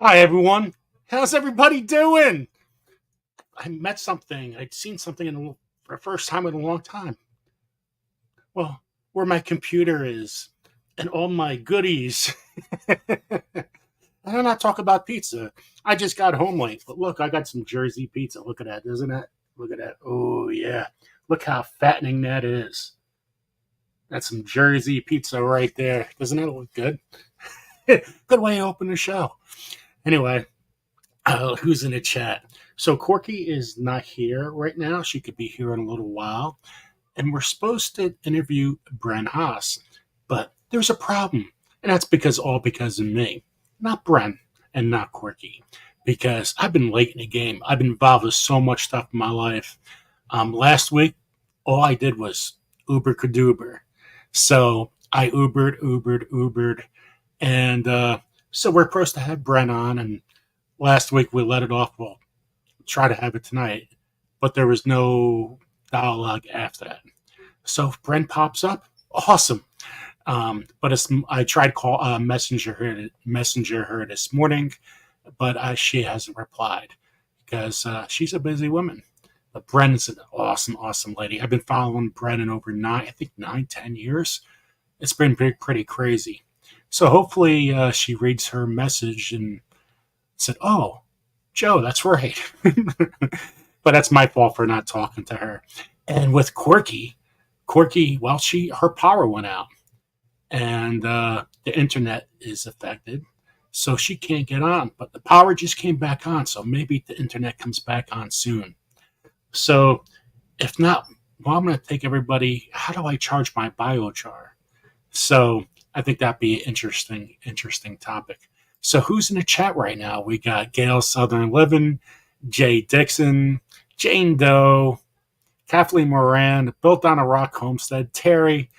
Hi, everyone. How's everybody doing? I met something. I'd seen something for the first time in a long time. Well, where my computer is and all my goodies. I'm not talking about pizza. I just got home late, but look, I got some Jersey pizza. Look at that, isn't it? Look at that. Oh, yeah. Look how fattening that is. That's some Jersey pizza right there. Doesn't that look good? Good way to open the show. Anyway, who's in the chat? So Corky is not here right now. She could be here in a little while. And we're supposed to interview Bren Haas. But there's a problem. And that's all because of me. Not Bren and not Corky. Because I've been late in the game. I've been involved with so much stuff in my life. Last week, all I did was Uber Caduber. So I Ubered. And so we're supposed to have Bren on. And last week we let it off. We'll try to have it tonight, but there was no dialogue after that. So if Brent pops up, awesome. But I tried to call messenger her this morning, but she hasn't replied because she's a busy woman. But Bren's an awesome lady. I've been following Bren in over 10 years. It's been pretty crazy. So hopefully she reads her message and said, "Oh, Joe, that's right." But that's my fault for not talking to her. And with Corky, well, her power went out, and the internet is affected, so she can't get on. But the power just came back on, so maybe the internet comes back on soon. So if not, well, I'm going to take everybody. How do I charge my biochar? So I think that'd be an interesting topic. So who's in the chat right now? We got Gail Southern Living, Jay Dixon, Jane Doe, Kathleen Moran, Built on a Rock Homestead, Terry,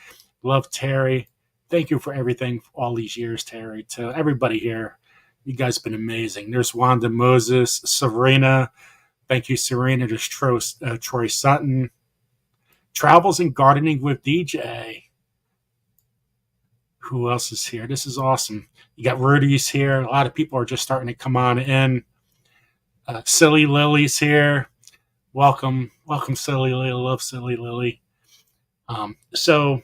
love Terry. Thank you for everything for all these years, Terry. To everybody here, you guys have been amazing. There's Wanda Moses, Serena. Thank you, Serena. There's Troy Sutton. Travels and Gardening with DJ. Who else is here? This is awesome. You got Rudy's here. A lot of people are just starting to come on in. Silly Lily's here. Welcome, Silly Lily. I love Silly Lily. So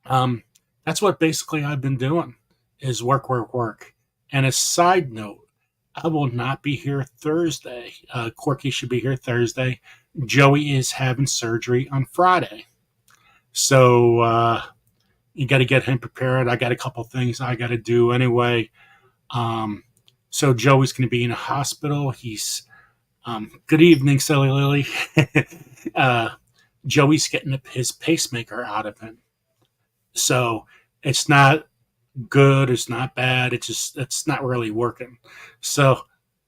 that's what basically I've been doing is work. And a side note, I will not be here Thursday. Corky should be here Thursday. Joey is having surgery on Friday. So you got to get him prepared. I got a couple things I got to do anyway. So Joey's going to be in a hospital. He's good evening, Silly Lily. Joey's getting his pacemaker out of him. So it's not good. It's not bad. It's not really working. So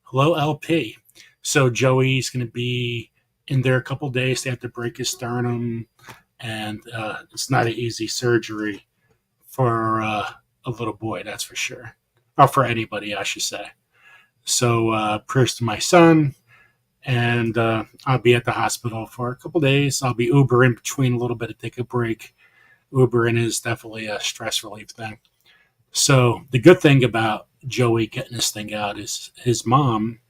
hello, LP. So Joey's going to be in there a couple days. They have to break his sternum. And it's not an easy surgery for a little boy, that's for sure. Or for anybody, I should say. So prayers to my son. And I'll be at the hospital for a couple days. I'll be Ubering between a little bit to take a break. Ubering is definitely a stress relief thing. So the good thing about Joey getting this thing out is his mom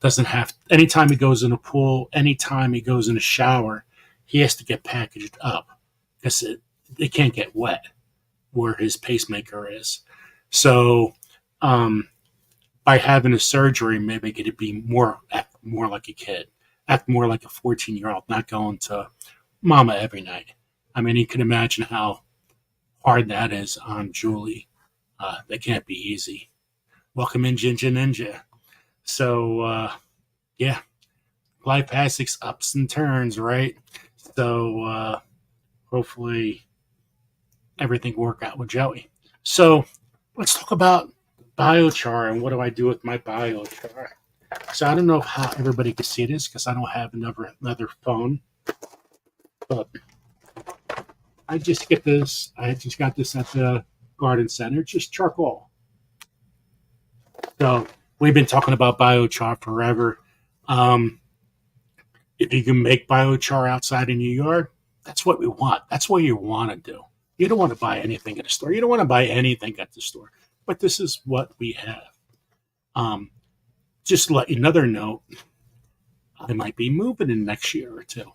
doesn't have, anytime he goes in a pool, anytime he goes in a shower, he has to get packaged up because it can't get wet where his pacemaker is. So by having a surgery, maybe it could be act more like a kid, act more like a 14-year-old, not going to mama every night. I mean, you can imagine how hard that is on Julie. That can't be easy. Welcome in, Ginger Ninja. So, yeah, life has its ups and turns, right? So hopefully everything will work out with Joey. So let's talk about biochar and what do I do with my biochar. So I don't know how everybody can see this because I don't have another phone. But I just got this at the garden center, just charcoal. So we've been talking about biochar forever. If you can make biochar outside in your yard, that's what we want. That's what you want to do. You don't want to buy anything at the store. You don't want to buy anything at the store. But this is what we have. Um, just to let you another note, I might be moving in next year or two.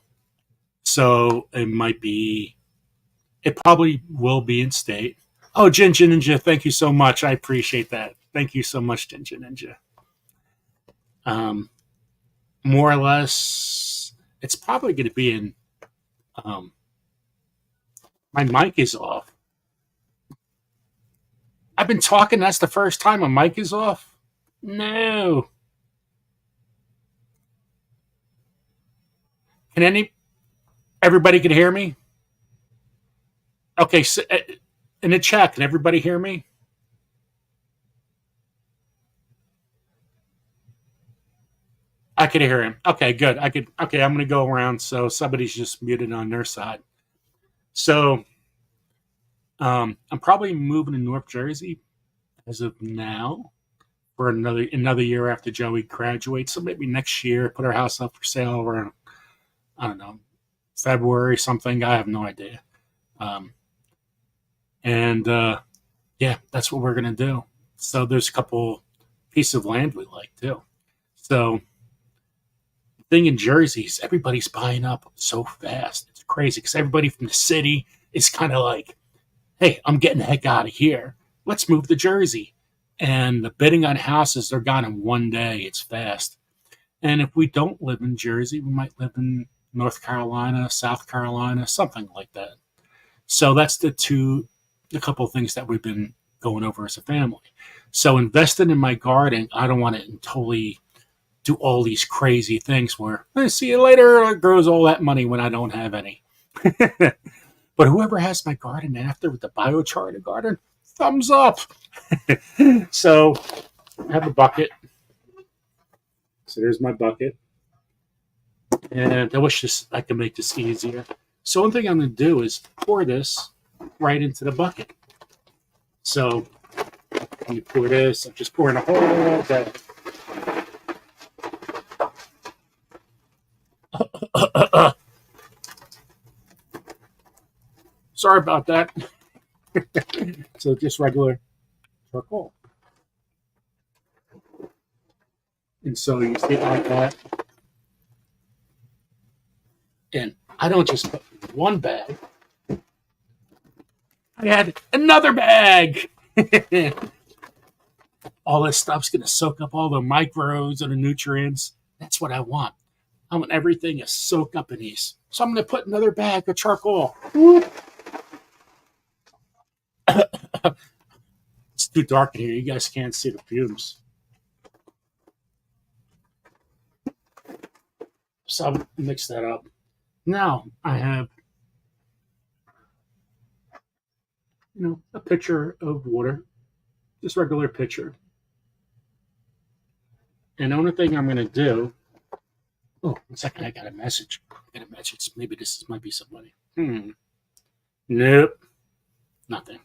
So it probably will be in state. Oh, Ginger Ninja, thank you so much. I appreciate that. Thank you so much, Ginger Ninja. Um, more or less, it's probably going to be in. Um, my mic is off. I've been talking. That's the first time my mic is off. No. Can everybody can hear me? Okay, so, in the chat, can everybody hear me? I can hear him. Okay, good. I could. Okay, I'm going to go around. So somebody's just muted on their side. So I'm probably moving to North Jersey as of now for another year after Joey graduates. So maybe next year, put our house up for sale around, I don't know, February something. I have no idea. Um, and yeah, that's what we're gonna do. So there's a couple pieces of land we like too. So the thing in Jersey is everybody's buying up so fast. It's crazy because everybody from the city is kind of like, hey, I'm getting the heck out of here. Let's move to Jersey. And the bidding on houses, they're gone in one day. It's fast. And if we don't live in Jersey, we might live in North Carolina, South Carolina, something like that. So that's the couple of things that we've been going over as a family. So investing in my garden, I don't want to totally do all these crazy things where see you later, it grows all that money when I don't have any. But whoever has my garden after with the biochar in the garden, thumbs up. So I have a bucket. So there's my bucket. And I wish I could make this easier. So one thing I'm going to do is pour this right into the bucket. So when you pour this, I'm just pouring a whole bit. Sorry about that. So just regular charcoal. And so you see it like that. And I don't just put one bag. I add another bag. All this stuff's going to soak up all the microbes and the nutrients. That's what I want. I want everything to soak up in these. So I'm going to put another bag of charcoal. It's too dark in here. You guys can't see the fumes. So I'll mix that up. Now I have, a pitcher of water, just regular pitcher. And the only thing I'm going to do, oh, 1 second, I got a message. Maybe this might be somebody. Nope, nothing.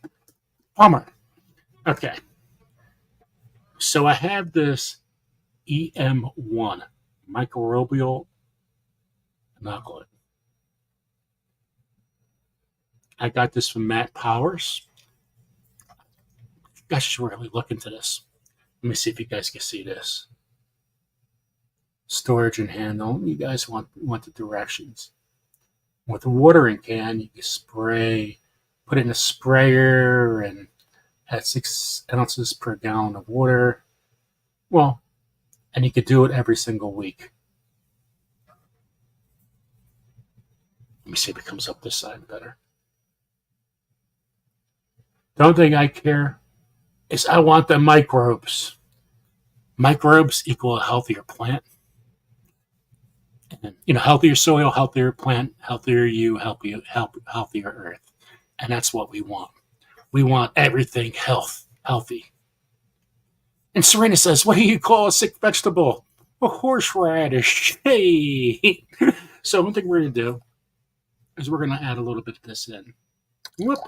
Bummer. Okay. So I have this EM1, microbial inoculant. I got this from Matt Powers. You guys should really look into this. Let me see if you guys can see this. Storage and handle. You guys want the directions. With a watering can, you can spray, put it in a sprayer, and add 6 ounces per gallon of water. Well, and you could do it every single week. Let me see if it comes up this side better. The only thing I care is I want the microbes. Microbes equal a healthier plant. And, healthier soil, healthier plant, healthier you, healthier earth. And that's what we want. We want everything healthy. And Serena says, what do you call a sick vegetable? A horseradish. Hey. So one thing we're going to do is we're going to add a little bit of this in. Whoop.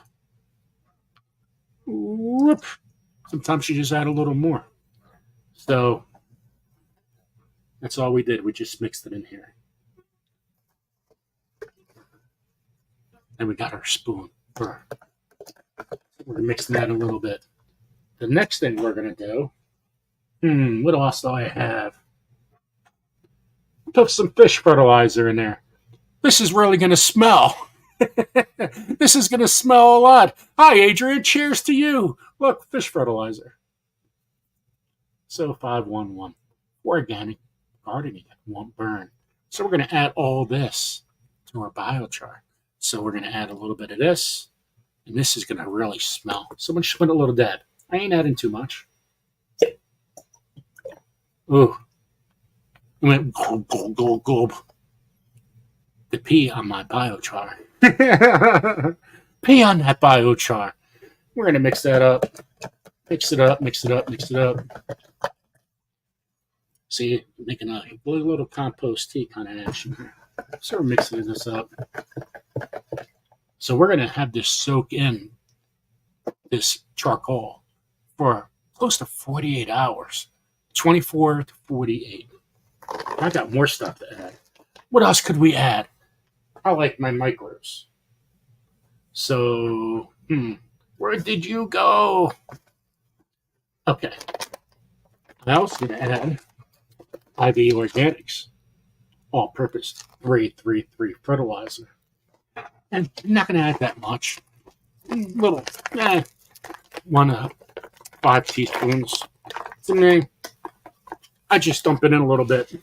Whoop. Sometimes you just add a little more. So that's all we did. We just mixed it in here. And we got our spoon. We're mixing that a little bit. The next thing we're going to do What else do I have? Put some fish fertilizer in there. This is really going to smell. This is going to smell a lot. Hi, Adrian. Cheers to you. Look, fish fertilizer. So 511. Organic gardening won't burn. So we're going to add all this to our biochar. So we're going to add a little bit of this, and this is going to really smell. Someone should put a little dab. I ain't adding too much. Ooh. I went gulp, gulp, gulp, gulp. The pee on my biochar. Pee on that biochar. We're going to mix that up. Mix it up, mix it up, mix it up. See, making a little compost tea kind of action here. So we're mixing this up. So we're going to have this soak in this charcoal for close to 48 hours. 24 to 48. I got more stuff to add. What else could we add? I like my microbes. So, where did you go? Okay. I was going to add IV Organics all-purpose 333 fertilizer. And I'm not going to add that much. Little, 5 teaspoons. To me, I just dump it in a little bit.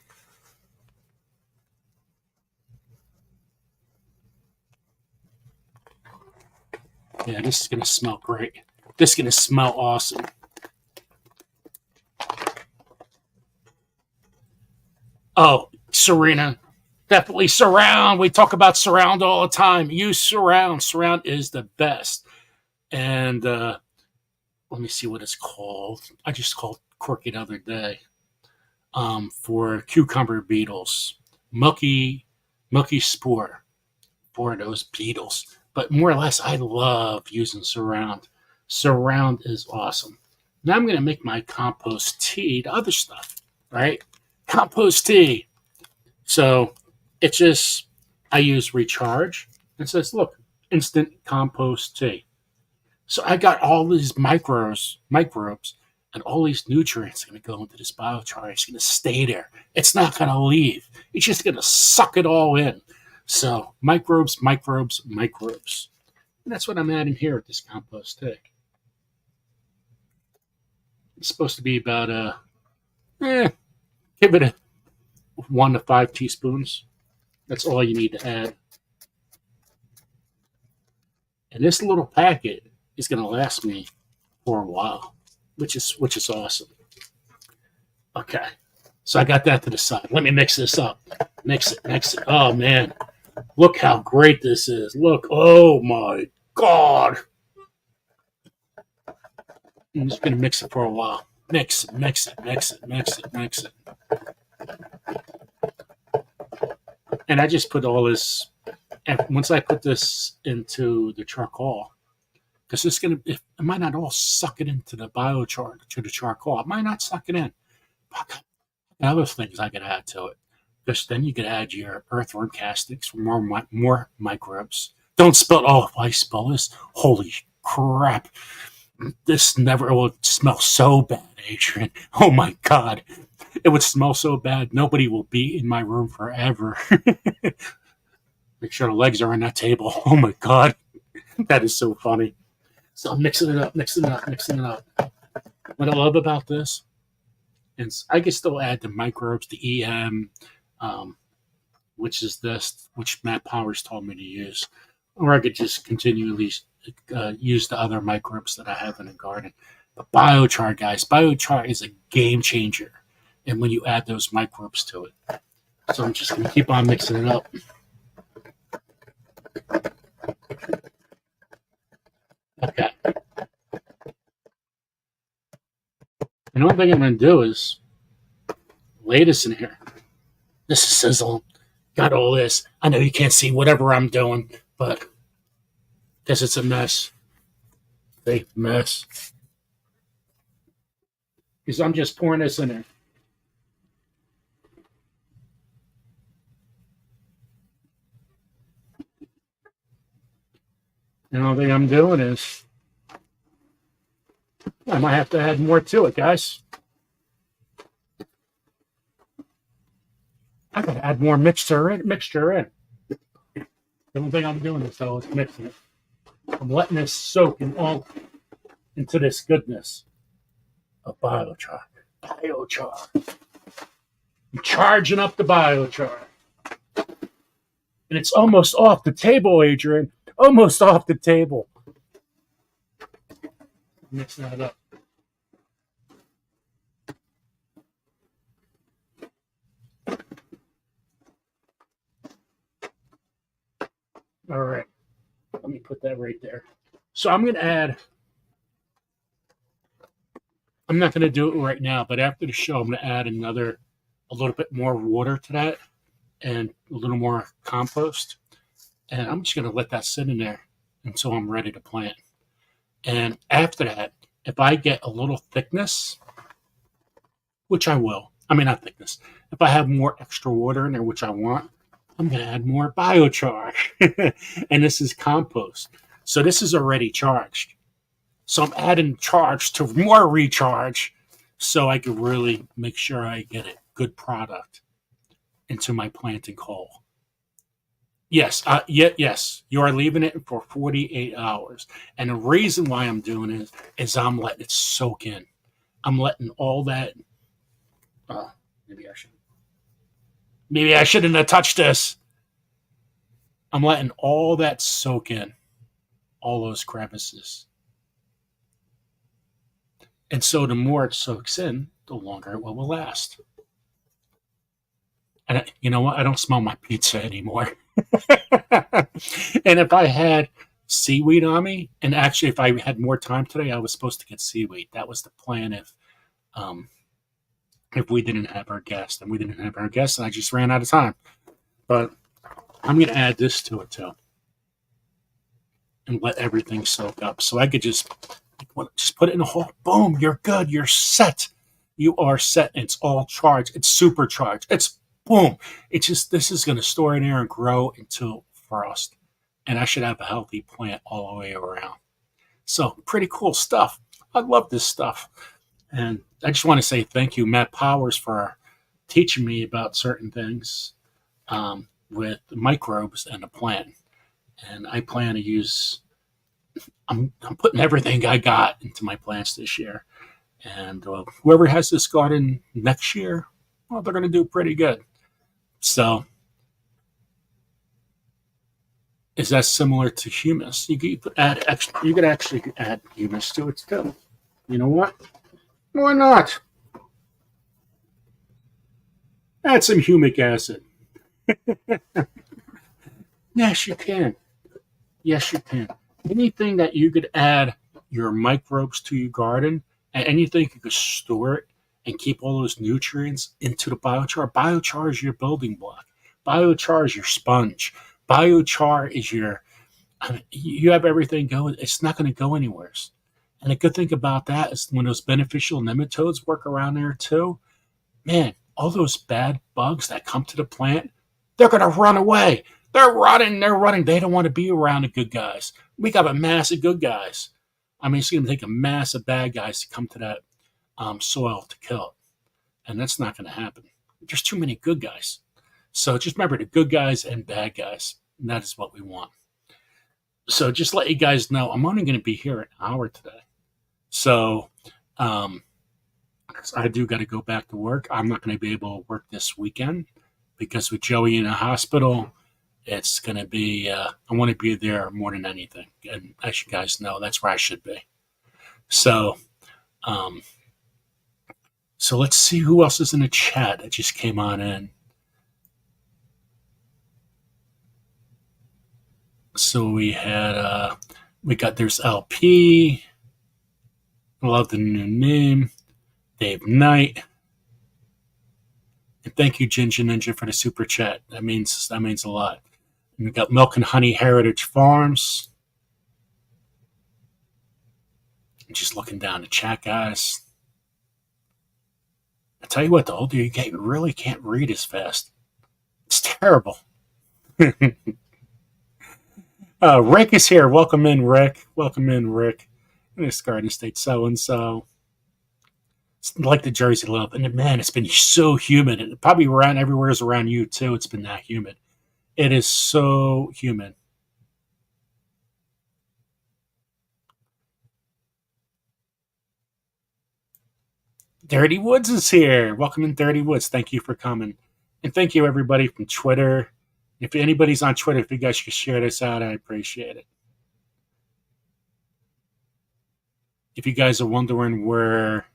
Yeah, this is going to smell great. This is going to smell awesome. Oh, Serena. Definitely Surround. We talk about Surround all the time. Use Surround. Surround is the best. And let me see what it's called. I just called Quirky the other day for cucumber beetles. Milky spore for those beetles. But more or less, I love using Surround. Surround is awesome. Now I'm going to make my compost tea, the other stuff, right? Compost tea. So it's just, I use Recharge. It says, look, instant compost tea. So I got all these microbes, and all these nutrients are going to go into this biochar. It's going to stay there. It's not going to leave. It's just going to suck it all in. So microbes. And that's what I'm adding here with this compost tea. It's supposed to be about give it a 1 to 5 teaspoons. That's all you need to add. And this little packet is going to last me for a while, which is awesome. Okay, so I got that to the side. Let me mix this up. Mix it. Oh man, look how great this is. Look, oh my God. I'm just going to mix it for a while. Mix it. And I just put all this, and once I put this into the charcoal, because it's going to, it might not all suck it into the biochar, to the charcoal. It might not suck it in. But other things I could add to it. Because then you could add your earthworm castings for more microbes. Don't spill, oh, if I spill this, holy crap. This never would smell so bad, Adrian. Oh my God. It would smell so bad. Nobody will be in my room forever. Make sure the legs are on that table. Oh my God. That is so funny. So I'm mixing it up. What I love about this is I can still add the microbes, the EM, which is this, which Matt Powers told me to use. Or I could just continually use the other microbes that I have in the garden. But biochar, guys, biochar is a game changer. And when you add those microbes to it. So I'm just going to keep on mixing it up. Okay. And one thing I'm going to do is lay this in here. This is sizzle. Got all this. I know you can't see whatever I'm doing, but guess it's a mess. Big mess. Because I'm just pouring this in there. And the only thing I'm doing is I might have to add more to it, guys. I gotta add more mixture in. The only thing I'm doing is though is mixing it. I'm letting this soak in all into this goodness of biochar. Biochar. I'm charging up the biochar. And it's almost off the table, Adrian. Almost off the table. Mix that up. All right. Let me put that right there. So I'm going to add, I'm not going to do it right now, but after the show, I'm going to add a little bit more water to that and a little more compost. And I'm just going to let that sit in there until I'm ready to plant. And after that, if I get a little thickness, which I will, I mean, not thickness, if I have more extra water in there, which I want, I'm going to add more biochar. And this is compost. So this is already charged. So I'm adding charge to more recharge so I can really make sure I get a good product into my planting hole. Yes, yes, you are leaving it for 48 hours. And the reason why I'm doing it is I'm letting it soak in. I'm letting all that. Maybe I should. Maybe I shouldn't have touched this. I'm letting all that soak in, all those crevices. And so the more it soaks in, the longer it will last. And you know what? I don't smell my pizza anymore. And if I had seaweed on me, and actually, if I had more time today, I was supposed to get seaweed. That was the plan if we didn't have our guest, and we didn't have our guest, and I just ran out of time. But I'm going to add this to it too, and let everything soak up. So I could just put it in a hole. Boom! You're good. You're set. You are set. And it's all charged. It's supercharged. It's boom. It's just this is going to store in there and grow until frost, and I should have a healthy plant all the way around. So pretty cool stuff. I love this stuff. And I just want to say thank you, Matt Powers, for teaching me about certain things with the microbes and the plant. And I plan to use, I'm putting everything I got into my plants this year. And whoever has this garden next year, well, they're going to do pretty good. So, is that similar to humus? You could add extra. You could actually add humus to it too. You know what? Why not? Add some humic acid. Yes, you can. Yes, you can. Anything that you could add your microbes to your garden, and anything you could store it and keep all those nutrients into the biochar. Biochar is your building block. Biochar is your sponge. Biochar is your. I mean, you have everything going. It's not going to go anywhere. And the good thing about that is when those beneficial nematodes work around there too, man, all those bad bugs that come to the plant, they're going to run away. They're running. They don't want to be around the good guys. We got a mass of good guys. I mean, it's going to take a mass of bad guys to come to that soil to kill it. And that's not going to happen. There's too many good guys. So just remember the good guys and bad guys. And that is what we want. So just let you guys know, I'm only going to be here an hour today. So I do got to go back to work. I'm not going to be able to work this weekend because with Joey in the hospital, it's going to be, I want to be there more than anything. And as you guys know, that's where I should be. So, so let's see who else is in the chat that just came on in. So we had, there's LP. I love the new name. Dave Knight. And thank you, Ginger Ninja, for the super chat. That means a lot. And we got Milk and Honey Heritage Farms. I'm just looking down the chat, guys. I tell you what, the older you get, you really can't read as fast. It's terrible. Rick is here. Welcome in, Rick. Welcome in, Rick. In this Garden State so-and-so. like the Jersey love. And man, it's been so humid. And probably around everywhere is around you too. It's been that humid. It is so humid. Dirty Woods is here. Welcome in, Dirty Woods. Thank you for coming. And thank you, everybody from Twitter. If anybody's on Twitter, if you guys could share this out, I appreciate it. If you guys are wondering where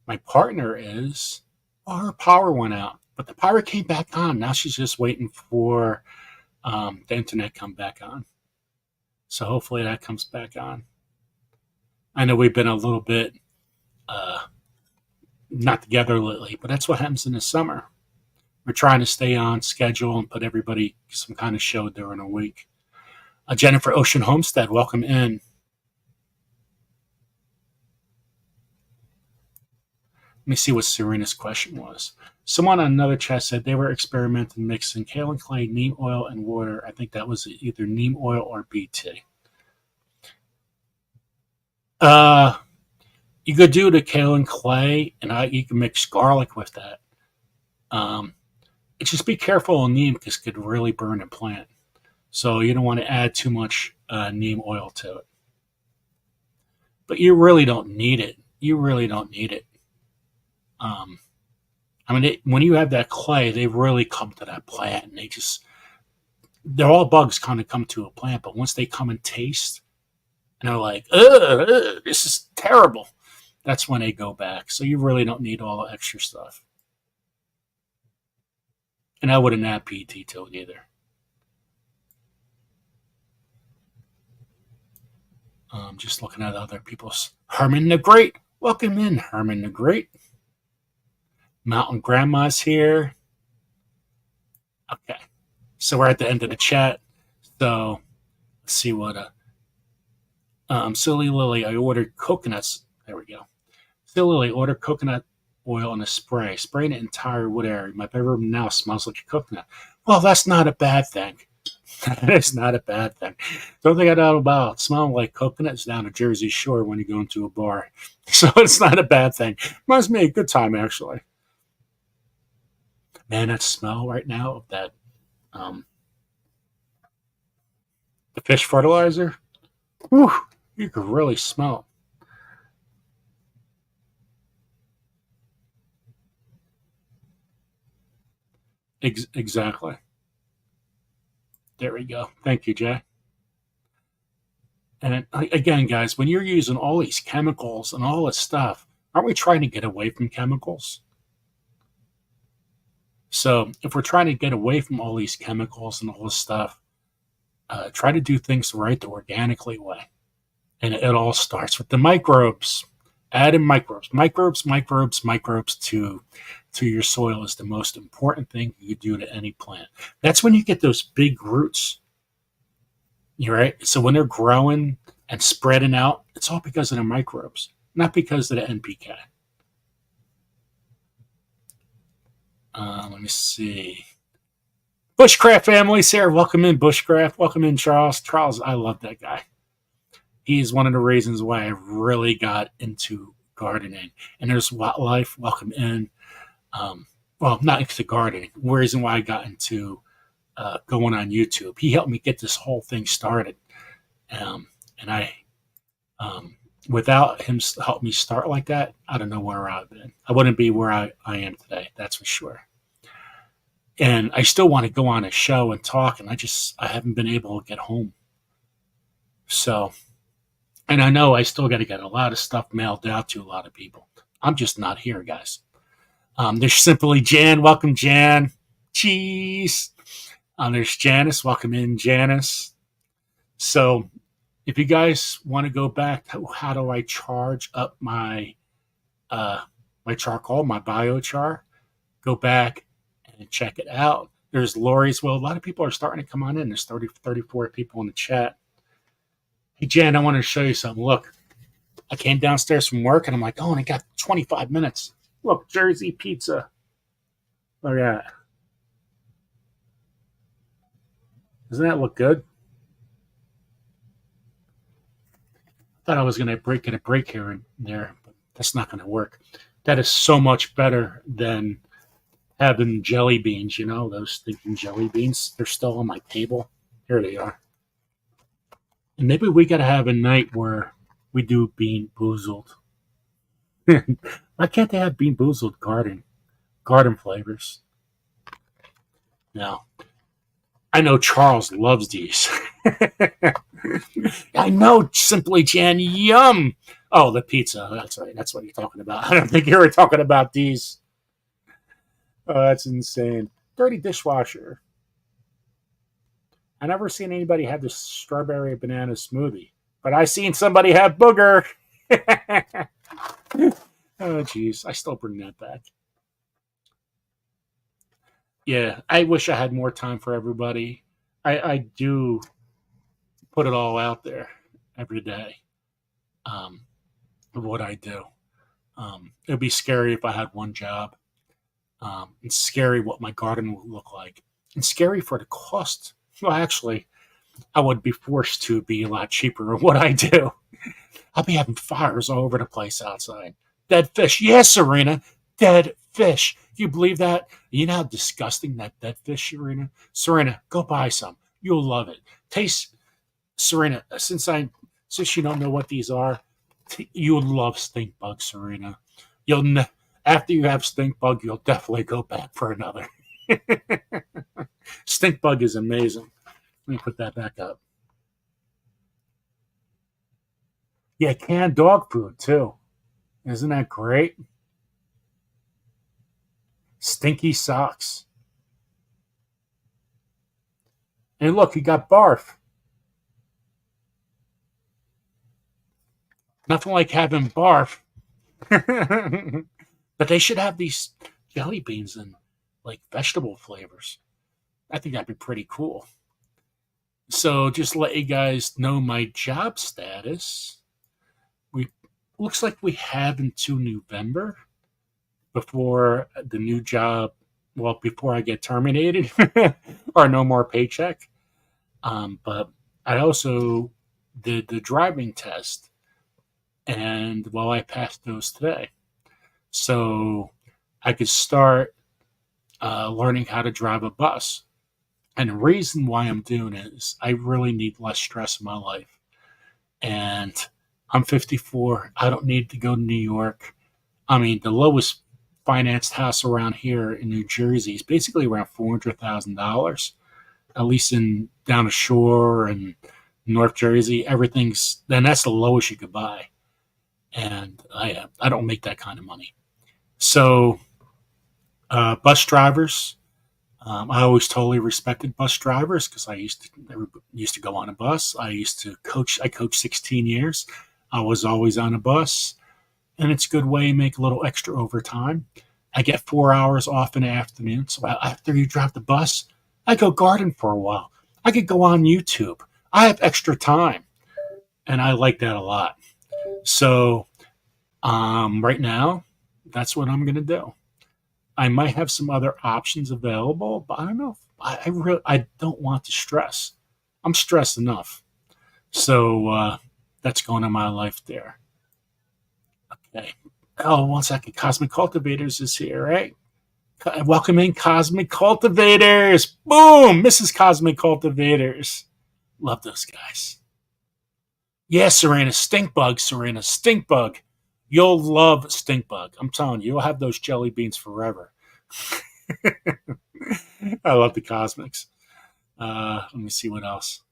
my partner is, well, her power went out. But the power came back on. Now she's just waiting for the internet come back on. So hopefully that comes back on. I know we've been a little bit uh, not together lately, but that's what happens in the summer. We're trying to stay on schedule and put everybody some kind of show during a week. Jennifer Ocean Homestead, welcome in. Let me see what Serena's question was. Someone on another chat said they were experimenting mixing kale and clay, neem oil, and water. I think that was either neem oil or BT. You could do the kale and clay, and you can mix garlic with that. Just be careful on neem because it could really burn a plant. So you don't want to add too much neem oil to it. But you really don't need it. You really don't need it. When you have that clay, they really come to that plant, and they're all bugs kind of come to a plant, but once they come and taste, and they're like, ugh, this is terrible, that's when they go back. So you really don't need all the extra stuff. And I wouldn't add PT to it either. Just looking at other people's. Herman the Great. Welcome in, Herman the Great. Mountain Grandma's here. Okay. So we're at the end of the chat. So let's see what Silly Lily, I ordered coconuts. There we go. Silly Lily ordered coconut oil in a spray. Spraying the entire wood area. My bedroom now smells like a coconut. Well, that's not a bad thing. That is not a bad thing. Don't think I know about smelling like coconuts down the Jersey Shore when you go into a bar. So it's not a bad thing. Reminds me of a good time, actually. Man, that smell right now of that the fish fertilizer. Whew, you could really smell it. Exactly. There we go. Thank you, Jay. And again, guys, when you're using all these chemicals and all this stuff, aren't we trying to get away from chemicals? So if we're trying to get away from all these chemicals and all this stuff, try to do things right the organically way. And it all starts with the microbes. Add in microbes. Microbes to your soil is the most important thing you do to any plant. That's when you get those big roots. You're right. So when they're growing and spreading out, it's all because of the microbes, not because of the NPK. Let me see. Bushcraft family, Sarah, welcome in, Bushcraft. Welcome in, Charles. Charles, I love that guy. He's one of the reasons why I really got into gardening. And there's Wildlife, welcome in. Well, not into gardening. The reason why I got into going on YouTube. He helped me get this whole thing started. And I, without him help me start like that, I don't know where I've been. I wouldn't be where I am today. That's for sure. And I still want to go on a show and talk, and I haven't been able to get home. So, and I know I still got to get a lot of stuff mailed out to a lot of people. I'm just not here, guys. There's simply Jan. Welcome, Jan. Cheese. There's Janice. Welcome in, Janice. So if you guys want to go back, how do I charge up my my charcoal, my biochar? Go back and check it out. There's Lori's. Well, a lot of people are starting to come on in. There's 34 people in the chat. Hey, Jan, I want to show you something. Look, I came downstairs from work, and I'm like, oh, and I got 25 minutes. Look, Jersey pizza. Look at that. Doesn't that look good? I thought I was going to get a break here and there, but that's not going to work. That is so much better than having jelly beans, those stinking jelly beans. They're still on my table. Here they are. And maybe we got to have a night where we do bean boozled. Why can't they have bean boozled garden flavors? Now, I know Charles loves these. I know, Simply Jan. Yum. Oh, the pizza. That's right. That's what you're talking about. I don't think you were talking about these. Oh, that's insane. Dirty dishwasher. I never seen anybody have this strawberry banana smoothie, but I seen somebody have booger. Oh, jeez. I still bring that back. Yeah, I wish I had more time for everybody. I do put it all out there every day, um, of what I do. It would be scary if I had one job. It's scary what my garden would look like. And scary for the cost. Well, actually, I would be forced to be a lot cheaper at what I do. I'll be having fires all over the place outside. Dead fish. Yes, Serena. Dead fish. You believe that? You know how disgusting that dead fish, Serena? Serena, go buy some. You'll love it. Taste, Serena, since you don't know what these are, you'll love stink bug, Serena. You'll After you have stink bug, you'll definitely go back for another. Stink bug is amazing. Let me put that back up. Yeah, canned dog food too. Isn't that great? Stinky socks. And look, he got barf. Nothing like having barf. But they should have these jelly beans and like vegetable flavors. I think that'd be pretty cool. So just let you guys know my job status. We Looks like we have until November before the new job. Well, before I get terminated or no more paycheck. But I also did the driving test, and well, I passed those today, so I could start learning how to drive a bus. And the reason why I'm doing it is I really need less stress in my life. And I'm 54. I don't need to go to New York. I mean, the lowest financed house around here in New Jersey is basically around $400,000, at least in down the shore and North Jersey. Everything's then that's the lowest you could buy, and I don't make that kind of money. So bus drivers, I always totally respected bus drivers because I used to go on a bus. I used to coach. I coached 16 years. I was always on a bus, and it's a good way to make a little extra overtime. I get 4 hours off in the afternoon. So after you drive the bus, I go garden for a while. I could go on YouTube. I have extra time, and I like that a lot. So right now, that's what I'm going to do. I might have some other options available, but I don't know. I don't want to stress. I'm stressed enough. So that's going on my life there. Okay. Oh, one second. Cosmic Cultivators is here, right? Welcome in, Cosmic Cultivators. Boom, Mrs. Cosmic Cultivators. Love those guys. Yeah, Serena, stink bug, Serena, stink bug. You'll love stink bug. I'm telling you, you'll have those jelly beans forever. I love the Cosmics. Let me see what else.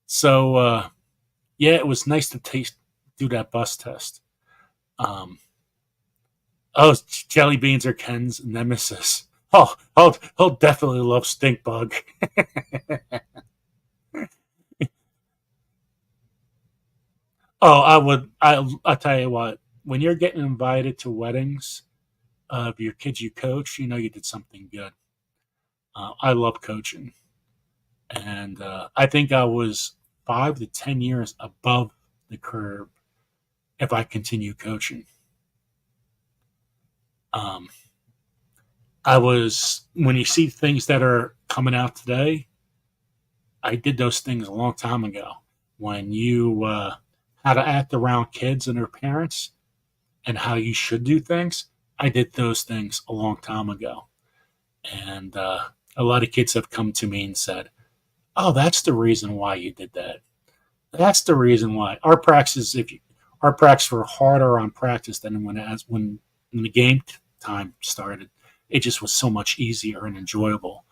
So, yeah, it was nice to do that bus test. Um, oh, jelly beans are Ken's nemesis. He'll definitely love stink bug. Oh, I would. I'll tell you what. When you're getting invited to weddings of your kids you coach, you know you did something good. I love coaching, and I think I was 5 to 10 years above the curve if I continue coaching. Um, I was when you see things that are coming out today. I did those things a long time ago. When you how to act around kids and their parents, and how you should do things. I did those things a long time ago. And a lot of kids have come to me and said, "Oh, that's the reason why you did that. That's the reason why our practice were harder on practice than when the game time started. It just was so much easier and enjoyable."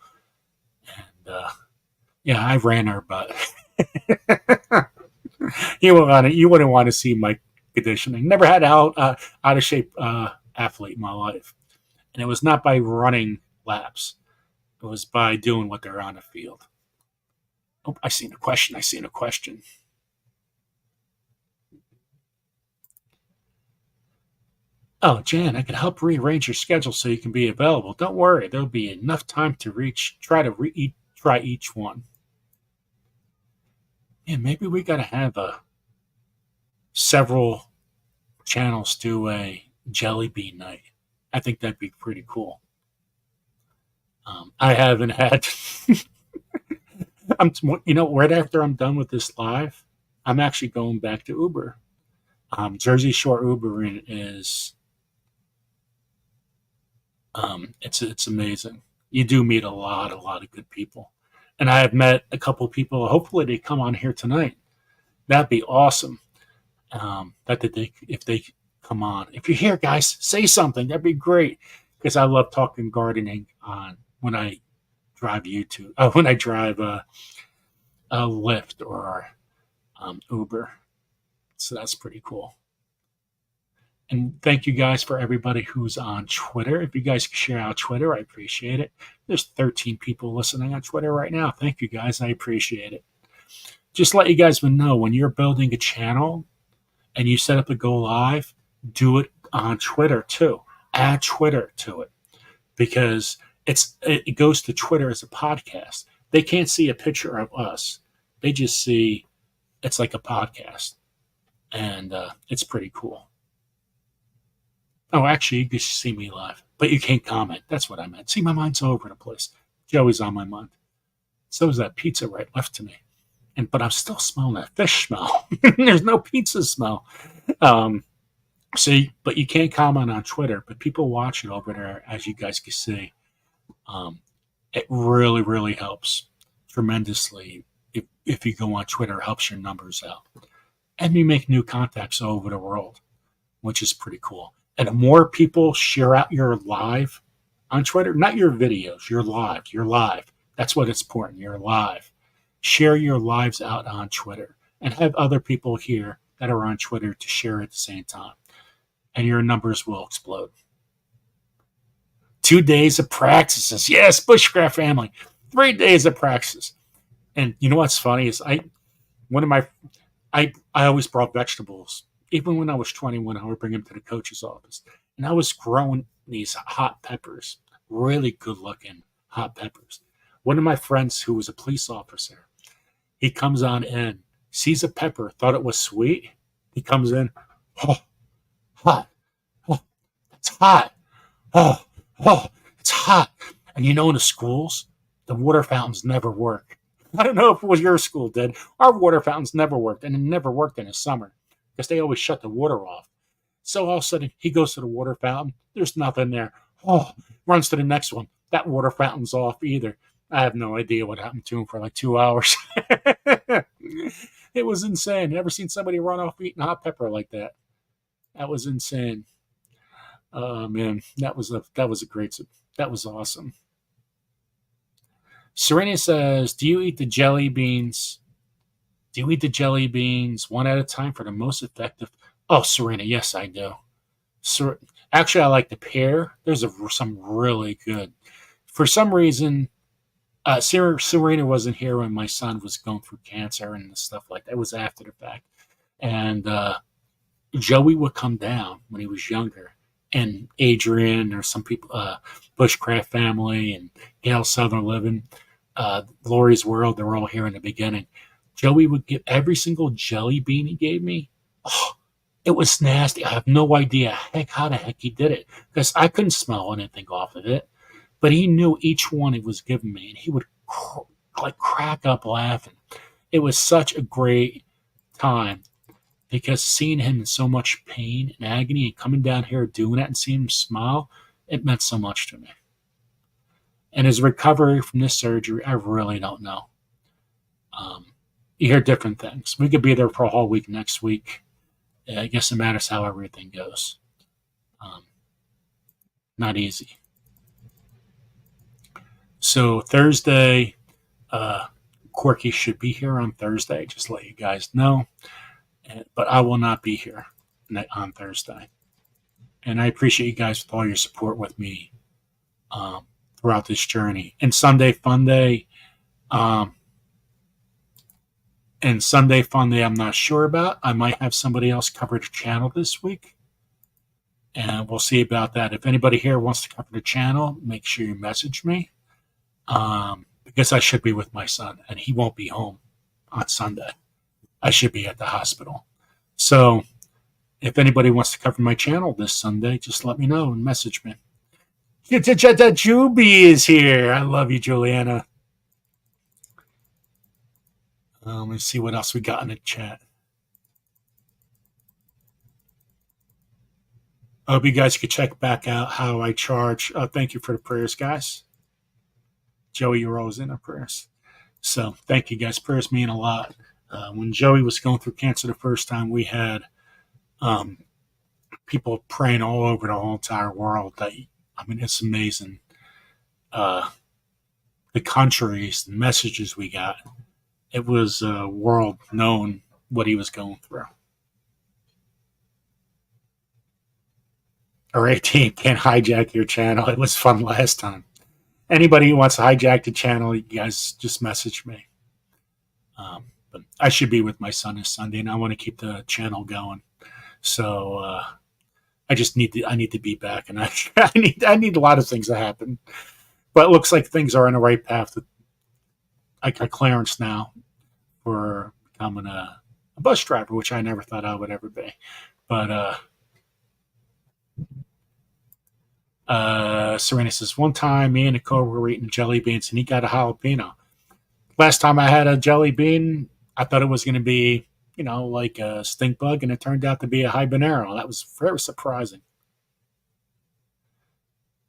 And yeah, I ran her butt. You wouldn't want to see my conditioning. Never had out of shape athlete in my life, and it was not by running laps. It was by doing what they're on the field. Oh, I seen a question. I seen a question. Oh, Jan, I can help rearrange your schedule so you can be available. Don't worry, there'll be enough time to try each one. Yeah, maybe we got to have several channels do a jelly bean night. I think that'd be pretty cool. I haven't had. I'm, right after I'm done with this live, I'm actually going back to Uber. Jersey Shore Ubering is it's amazing. You do meet a lot of good people, and I have met a couple of people. Hopefully, they come on here tonight. That'd be awesome. If they come on. If you're here, guys, say something. That'd be great because I love talking gardening on when I drive YouTube. When I drive a Lyft or Uber. So that's pretty cool. And thank you guys for everybody who's on Twitter. If you guys can share out Twitter, I appreciate it. There's 13 people listening on Twitter right now. Thank you guys. I appreciate it. Just let you guys know when you're building a channel and you set up a go live, do it on Twitter too. Add Twitter to it because it goes to Twitter as a podcast. They can't see a picture of us. They just see it's like a podcast, and it's pretty cool. Oh, actually, you can see me live, but you can't comment. That's what I meant. See, my mind's all over the place. Joey's on my mind. So is that pizza right left to me. But I'm still smelling that fish smell. There's no pizza smell. But you can't comment on Twitter, but people watch it over there, as you guys can see. It really, really helps tremendously if you go on Twitter. It helps your numbers out. And you make new contacts all over the world, which is pretty cool. And the more people share out your live on Twitter, not your videos, your live. That's what it's important. You're live. Share your lives out on Twitter and have other people here that are on Twitter to share at the same time. And your numbers will explode. 2 days of practices. Yes, bushcraft family. 3 days of practices. And you know what's funny is I always brought vegetables. Even when I was 21, I would bring them to the coach's office. And I was growing these hot peppers, really good looking hot peppers. One of my friends who was a police officer, he comes on in, sees a pepper, thought it was sweet. He comes in, oh, hot. Oh, it's hot. Oh, it's hot. And in the schools, the water fountains never work. I don't know if it was your school did. Our water fountains never worked, and it never worked in the summer because they always shut the water off. So all of a sudden, he goes to the water fountain. There's nothing there. Oh, runs to the next one. That water fountain's off either. I have no idea what happened to him for like 2 hours. It was insane. Never seen somebody run off eating hot pepper like that. That was insane. Oh man, that was awesome. Serena says, "Do you eat the jelly beans? Do you eat the jelly beans one at a time for the most effective?" Oh, Serena, yes, I do. Actually, I like the pear. There's some really good. For some reason, Serena wasn't here when my son was going through cancer and stuff like that. It was after the fact. And Joey would come down when he was younger. And Adrian or some people, Bushcraft family and Gail Southern Living, Lori's World, they were all here in the beginning. Joey would give every single jelly bean he gave me. Oh, it was nasty. I have no idea how the heck he did it because I couldn't smell anything off of it. But he knew each one he was giving me, and he would crack up laughing. It was such a great time because seeing him in so much pain and agony and coming down here doing that and seeing him smile, it meant so much to me. And his recovery from this surgery, I really don't know. Um, you hear different things. We could be there for a whole week next week. I guess it matters how everything goes. Um, not easy. So Thursday, Corky should be here on Thursday. Just to let you guys know. But I will not be here on Thursday. And I appreciate you guys with all your support with me throughout this journey. And Sunday Fun Day, I'm not sure about. I might have somebody else cover the channel this week, and we'll see about that. If anybody here wants to cover the channel, make sure you message me, because I should be with my son, and he won't be home on Sunday. I should be at the hospital. So if anybody wants to cover my channel this Sunday, just let me know and message me. Juby is here. I love you, Juliana. Let me see what else we got in the chat. I hope you guys could check back out how I charge. Thank you for the prayers, guys. Joey, you're always in our prayers. So thank you, guys. Prayers mean a lot. When Joey was going through cancer the first time, we had people praying all over the whole entire world. It's amazing. The countries, the messages we got. It was world known what he was going through. All right, team, can't hijack your channel. It was fun last time. Anybody who wants to hijack the channel, you guys just message me. But I should be with my son this Sunday, and I want to keep the channel going. So I need to be back, and I need a lot of things to happen. But it looks like things are on the right path. I got clearance now for becoming a bus driver, which I never thought I would ever be. But Serena says, one time me and Nicole were eating jelly beans and he got a jalapeno. Last time I had a jelly bean, I thought it was going to be, like a stink bug, and it turned out to be a habanero. That was very surprising.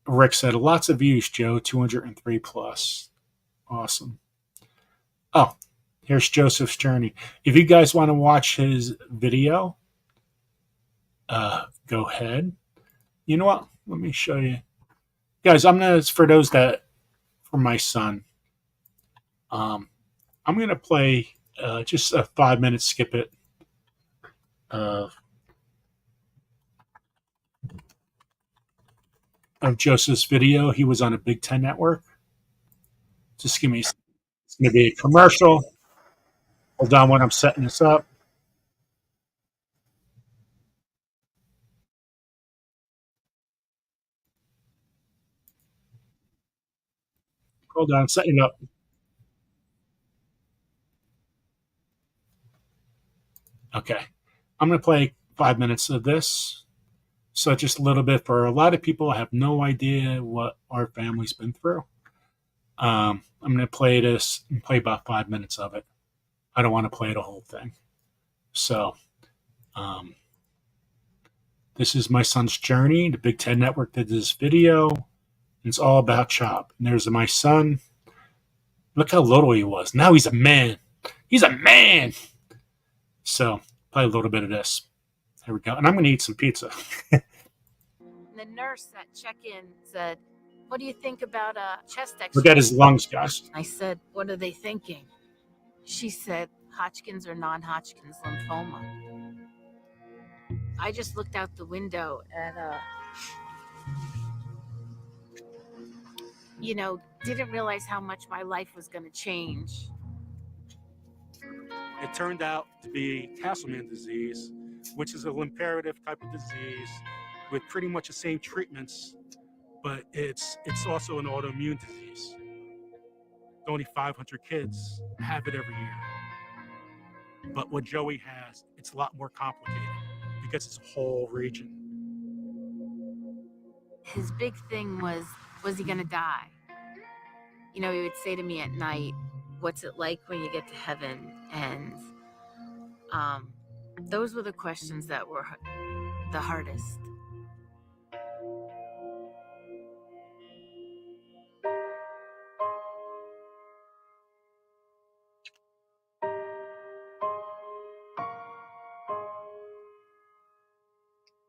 Rick said, lots of views, Joe, 203 plus. Awesome. Oh, here's Joseph's journey. If you guys want to watch his video, go ahead. You know what? Let me show you. Guys, for those that, for my son, I'm going to play just a 5-minute skip it of Joseph's video. He was on a Big Ten network. Just give me, it's going to be a commercial. Hold on when I'm setting this up. Hold on, setting it up. Okay. I'm going to play 5 minutes of this. So just a little bit for a lot of people. I have no idea what our family's been through. I'm going to play this and play about 5 minutes of it. I don't want to play the whole thing. So this is my son's journey. The Big Ten Network did this video. It's all about CHOP. And there's my son. Look how little he was. Now he's a man. He's a man. So play a little bit of this. There we go. And I'm going to eat some pizza. The nurse at check-in said, what do you think about a chest x-ray? Look at his lungs, guys. I said, what are they thinking? She said, Hodgkin's or non-Hodgkin's lymphoma. I just looked out the window and, didn't realize how much my life was going to change. It turned out to be Castleman disease, which is a lymphatic type of disease with pretty much the same treatments, but it's also an autoimmune disease. Only 500 kids have it every year. But what Joey has, it's a lot more complicated because it's a whole region. His big thing was he going to die? He would say to me at night, what's it like when you get to heaven? And Those were the questions that were the hardest.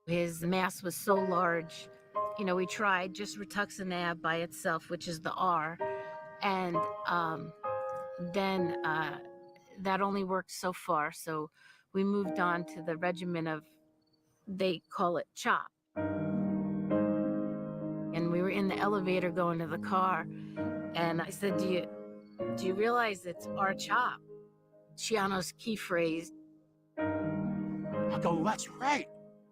His mass was so large. We tried just rituximab by itself, which is the R, and then that only worked so far. So we moved on to the regimen of, they call it CHOP. And we were in the elevator going to the car, and I said, do you realize it's our CHOP? Chiano's key phrase. I go, that's right,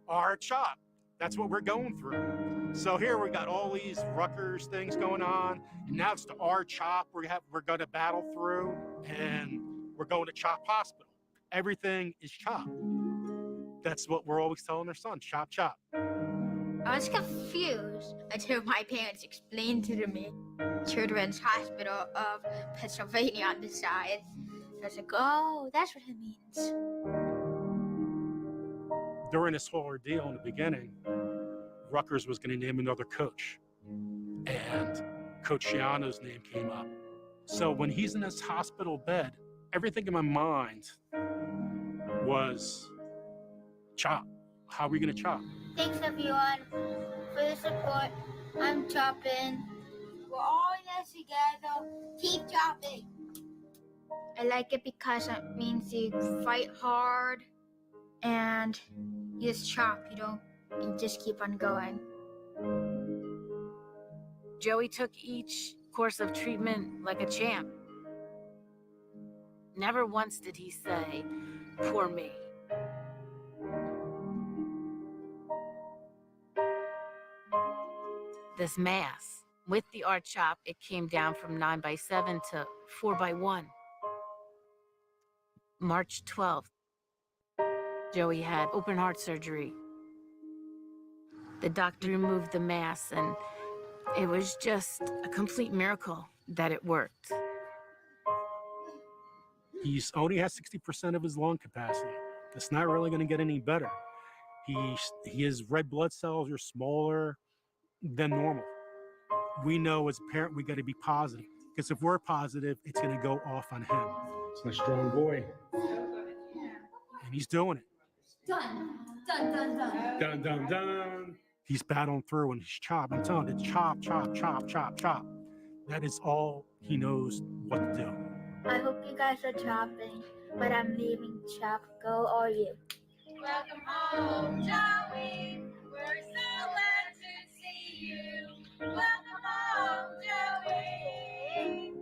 our CHOP. That's what we're going through. So here we got all these Rutgers things going on, and now it's the R CHOP we're going to battle through, and we're going to CHOP Hospital. Everything is CHOP. That's what we're always telling our son, CHOP, CHOP. I was confused until my parents explained to me Children's Hospital of Pennsylvania on the side. I was like, oh, that's what it means. During this whole ordeal in the beginning, Rutgers was going to name another coach, and Coach Shiano's name came up. So when he's in this hospital bed, everything in my mind was CHOP. How are we going to CHOP? Thanks everyone for the support. I'm chopping. We're all in this together. Keep chopping. I like it because it means you fight hard and you just chop. You just keep on going. Joey took each course of treatment like a champ. Never once did he say, poor me. This mass, with the art chop, it came down from 9x7 to 4x1. March 12th, Joey had open heart surgery. The doctor removed the mass, and it was just a complete miracle that it worked. He's only has 60% of his lung capacity. It's not really going to get any better. His red blood cells are smaller than normal. We know as a parent we got to be positive, because if we're positive, it's going to go off on him. It's my strong boy, and he's doing it. Done. Done, done, done. Dun, dun, dun. He's battling through, and he's chop. I'm telling you, it's chop, chop, chop, chop, chop. That is all he knows what to do. I hope you guys are chopping, but I'm leaving chop. Go all you. Welcome home, Joey. We're so glad to see you. Welcome home, Joey.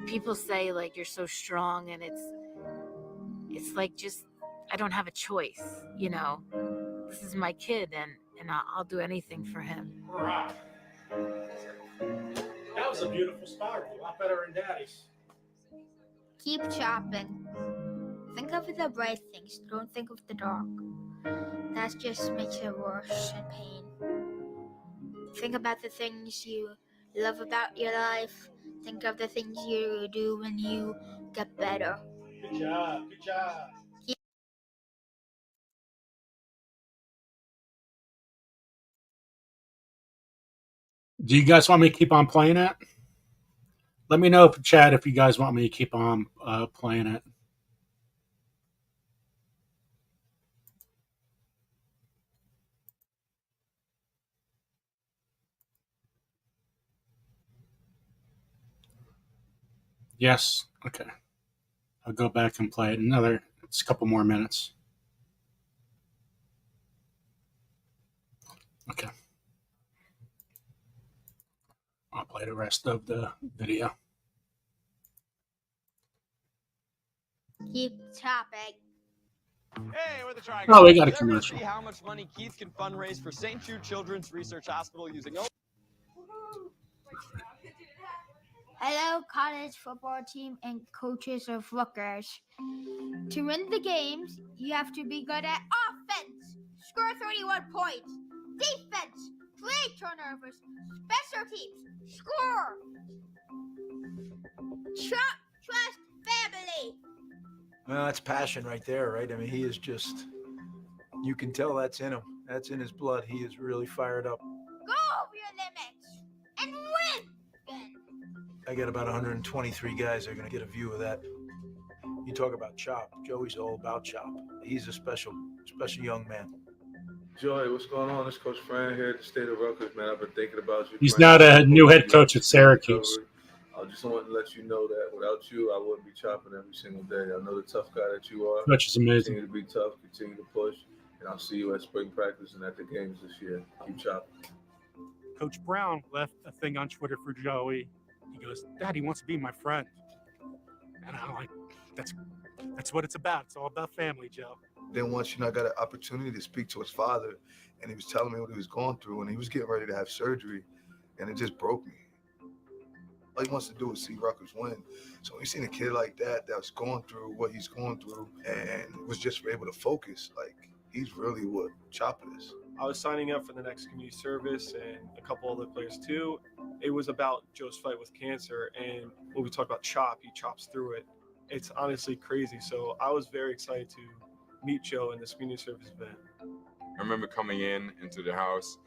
People say, like, you're so strong, and it's like, just, I don't have a choice, This is my kid, and I'll do anything for him. Right. That was a beautiful spiral, a lot better than Daddy's. Keep chopping. Think of the bright things. Don't think of the dark. That just makes it worse and pain. Think about the things you love about your life. Think of the things you do when you get better. Good job, good job. Do you guys want me to keep on playing it? Let me know in chat if you guys want me to keep on playing it. Yes. Okay. I'll go back and play it it's a couple more minutes. Okay. I'll play the rest of the video. Keep chopping. Hey, we're the Tri Oh, we got a Guys. Ever commercial. see how much money Keith can fundraise for St. Jude Children's Research Hospital using Hello, college football team and coaches of Rutgers. To win the games, you have to be good at offense. Score 31 points. Defense. Create turnovers. Special teams. Score. Trust family. Well, that's passion right there, right? I mean, he is just, you can tell that's in him. That's in his blood. He is really fired up. Go over your limits and win, Ben. I got about 123 guys that are going to get a view of that. You talk about Chop. Joey's all about Chop. He's a special young man. Joey, what's going on? It's Coach Fran here at the State of Rutgers, man. I've been thinking about you. He's not a new head coach at Syracuse. I just wanted to let you know that without you, I wouldn't be chopping every single day. I know the tough guy that you are. Coach is amazing. Continue to be tough, continue to push, and I'll see you at spring practice and at the games this year. Keep chopping. Coach Brown left a thing on Twitter for Joey. He goes, Dad, he wants to be my friend. And I'm like, that's what it's about. It's all about family, Joe. Then once, I got an opportunity to speak to his father, and he was telling me what he was going through, and he was getting ready to have surgery, and it just broke me. All he wants to do is see Rutgers win. So when you seen a kid like that was going through what he's going through and was just able to focus, like, he's really what Chop is. I was signing up for the next community service and a couple other players too. It was about Joe's fight with cancer, and when we talk about Chop, he chops through it. It's honestly crazy. So I was very excited to meet Joe in this community service event. I remember coming into the house.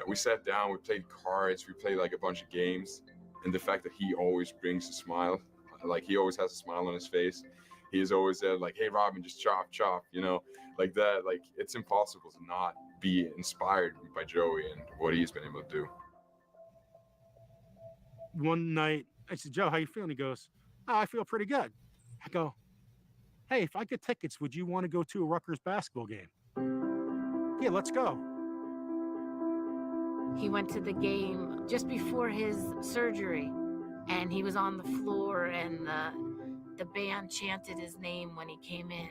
We sat down, we played cards, we played like a bunch of games. And the fact that he always brings a smile, like he always has a smile on his face. He is always there like, hey, Robin, just chop, like that. Like, it's impossible to not be inspired by Joey and what he's been able to do. One night, I said, Joe, how you feeling? He goes, oh, I feel pretty good. I go, hey, if I get tickets, would you want to go to a Rutgers basketball game? Yeah, let's go. He went to the game just before his surgery, and he was on the floor, and the band chanted his name when he came in.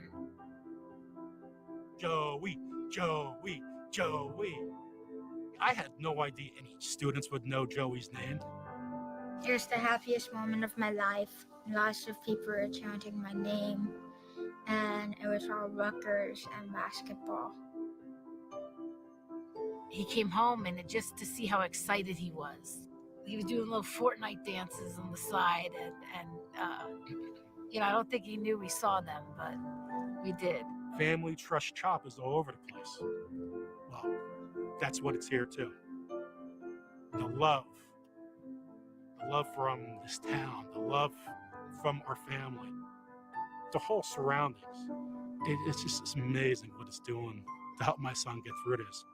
Joey, Joey, Joey. I had no idea any students would know Joey's name. Here's the happiest moment of my life. Lots of people are chanting my name, and it was all Rutgers and basketball. He came home, and just to see how excited he was doing little Fortnite dances on the side, and I don't think he knew we saw them, but we did. Family Trust Chop is all over the place. Well, that's what it's here too. The love from this town, the love from our family, the whole surroundings. It's amazing what it's doing to help my son get through this.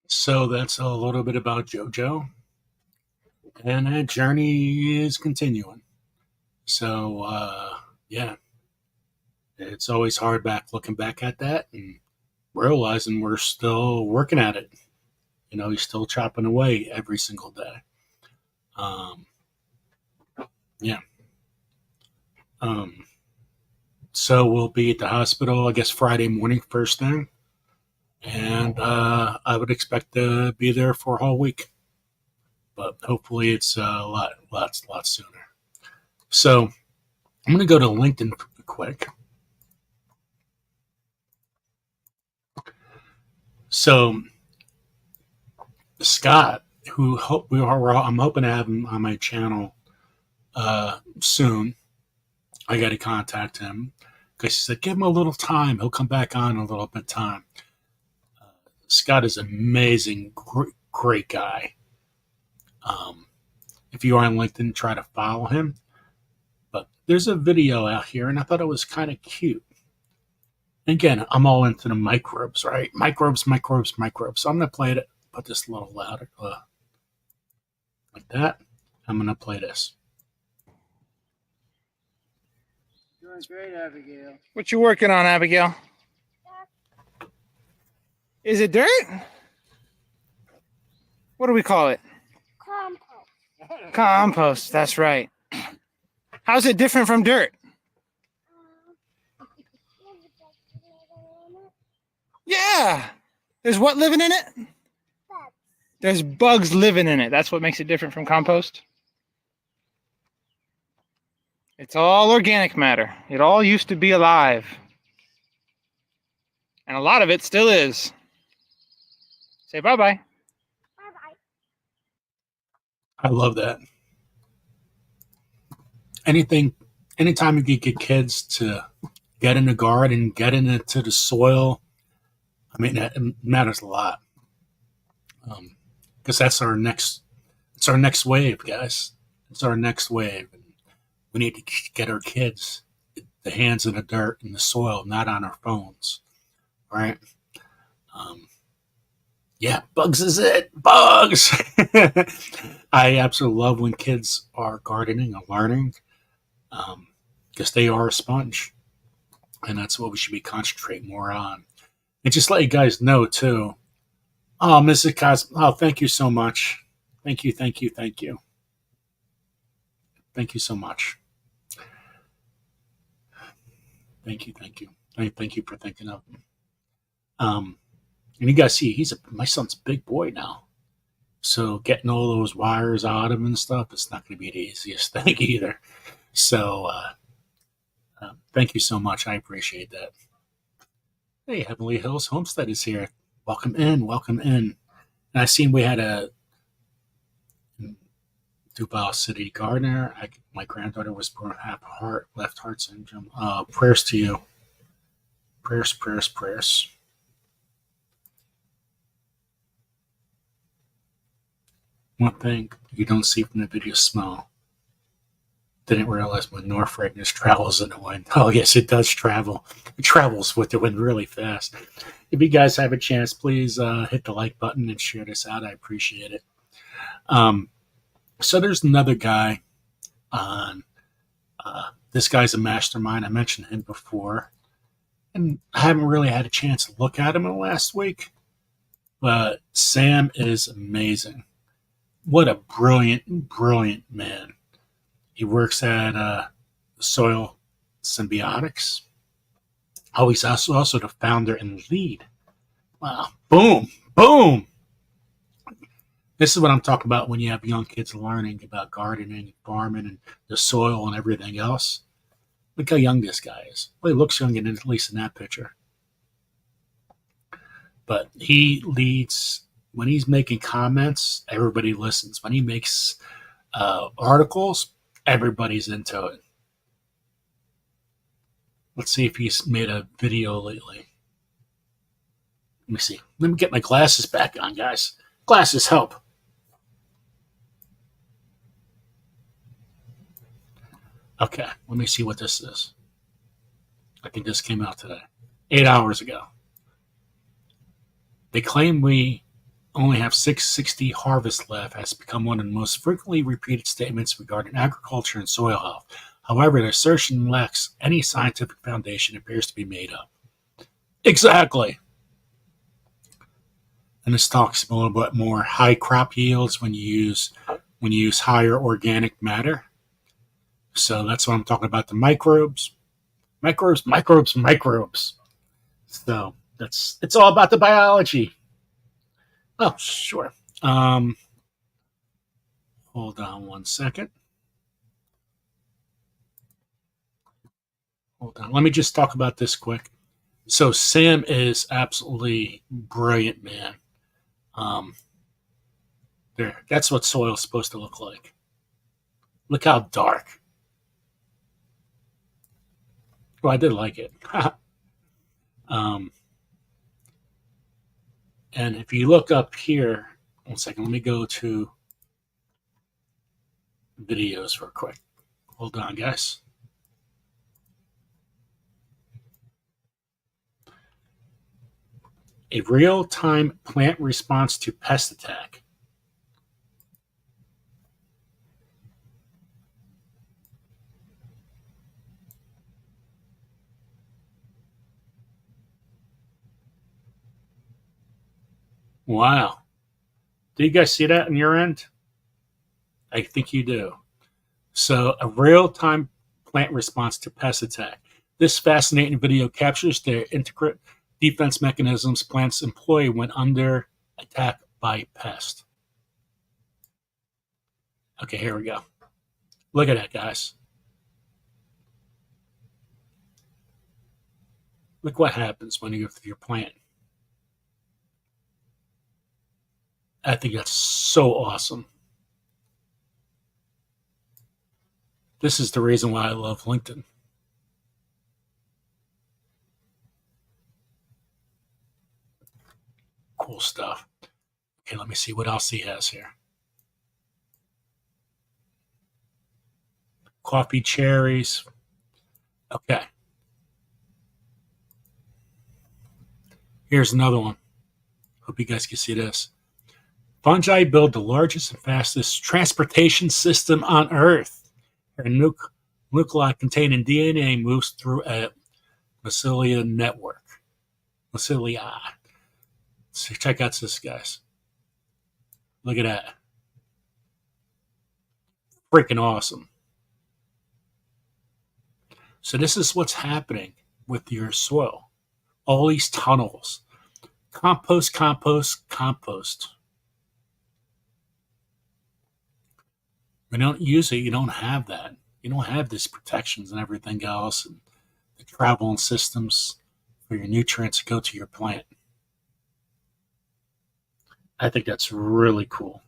So that's a little bit about JoJo. And that journey is continuing. So, yeah. It's always hard looking back at that and realizing we're still working at it. He's still chopping away every single day. Yeah. So we'll be at the hospital, I guess, Friday morning, first thing. And I would expect to be there for a whole week. But hopefully it's a lot sooner. So I'm going to go to LinkedIn quick. So Scott, I'm hoping to have him on my channel soon. I got to contact him because he said, give him a little time. He'll come back on in a little bit of time. Scott is an amazing, great guy. If you are on LinkedIn, try to follow him. But there's a video out here, and I thought it was kind of cute. Again, I'm all into the microbes, right? Microbes. So I'm going to play it, put this a little louder, like that. I'm going to play this. Doing great, Abigail. What you working on, Abigail? Is it dirt? What do we call it? Compost. Compost, that's right. How's it different from dirt? Yeah. There's what living in it? Bugs. There's bugs living in it. That's what makes it different from compost. It's all organic matter. It all used to be alive. And a lot of it still is. Say bye-bye. Bye-bye. I love that. Anytime you can get kids to get in the garden, get into the soil, I mean, that matters a lot. Because it's our next wave, guys. It's our next wave. We need to get our kids the hands in the dirt and the soil, not on our phones, right? Um, yeah, bugs is it. Bugs. I absolutely love when kids are gardening and learning, because they are a sponge, and that's what we should be concentrating more on. And just let you guys know too. Oh, Mrs. Cos. Oh, thank you so much. Thank you, thank you, thank you, thank you so much. Thank you, thank you, thank you for thinking of me. And you guys see, my son's a big boy now. So getting all those wires out of him and stuff, it's not going to be the easiest thing either. So thank you so much. I appreciate that. Hey, Heavenly Hills Homestead is here. Welcome in, welcome in. And I seen we had a Duval City gardener. My granddaughter was born half heart, left heart syndrome. Prayers to you. Prayers, prayers, prayers. One thing you don't see from the video, smell. Didn't realize when North Fragrance travels in the wind. Oh, yes, it does travel. It travels with the wind really fast. If you guys have a chance, please hit the like button and share this out. I appreciate it. So there's another guy on. This guy's a mastermind. I mentioned him before. And I haven't really had a chance to look at him in the last week. But Sam is amazing. What a brilliant, brilliant man. He works at Soil Symbiotics. Oh, he's also the founder and lead. Wow. Boom. Boom. This is what I'm talking about when you have young kids learning about gardening, farming, and the soil and everything else. Look how young this guy is. Well, he looks young, at least in that picture. But he leads, when he's making comments, everybody listens. When he makes articles, everybody's into it. Let's see if he's made a video lately. Let me see. Let me get my glasses back on, guys. Glasses help. Okay, let me see what this is. I think this came out today, 8 hours ago. They claim we only have 660 harvests left has become one of the most frequently repeated statements regarding agriculture and soil health. However, the assertion lacks any scientific foundation and appears to be made up. Exactly. And this talks a little bit more high crop yields when you use higher organic matter. So that's what I'm talking about, the microbes. Microbes. So it's all about the biology. Oh, sure. Hold on one second. Hold on. Let me just talk about this quick. So Sam is absolutely brilliant, man. There. That's what soil's supposed to look like. Look how dark. Well, I did like it. And if you look up here, one second, let me go to videos real quick. Hold on, guys. A real-time plant response to pest attack. Wow. Do you guys see that on your end? I think you do. So, a real-time plant response to pest attack. This fascinating video captures the intricate defense mechanisms plants employ when under attack by pest. Okay, here we go. Look at that, guys. Look what happens when you're plant. I think that's so awesome. This is the reason why I love LinkedIn. Cool stuff. Okay, let me see what else he has here. Coffee cherries. Okay. Here's another one. Hope you guys can see this. Fungi build the largest and fastest transportation system on Earth. Their nuclei containing DNA moves through a mycelia network. Mycelia. So check out this, guys. Look at that. Freaking awesome. So this is what's happening with your soil. All these tunnels. Compost, compost, compost. When you don't use it, you don't have that. You don't have these protections and everything else, and the traveling systems for your nutrients to go to your plant. I think that's really cool.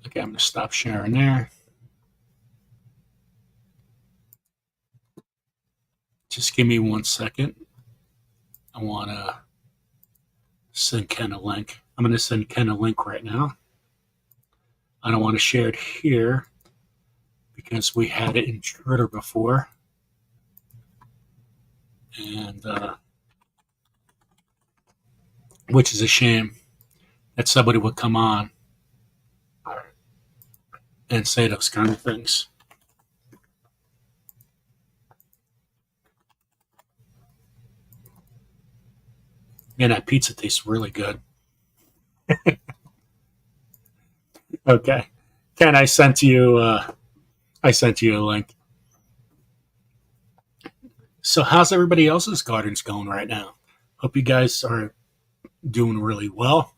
Okay, I'm going to stop sharing there. Just give me 1 second. I want to send Ken a link. I'm going to send Ken a link right now. I don't want to share it here because we had it in Twitter before. And which is a shame that somebody would come on and say those kind of things. Man, that pizza tastes really good. Okay, Ken, I sent you a link. So, how's everybody else's gardens going right now? Hope you guys are doing really well.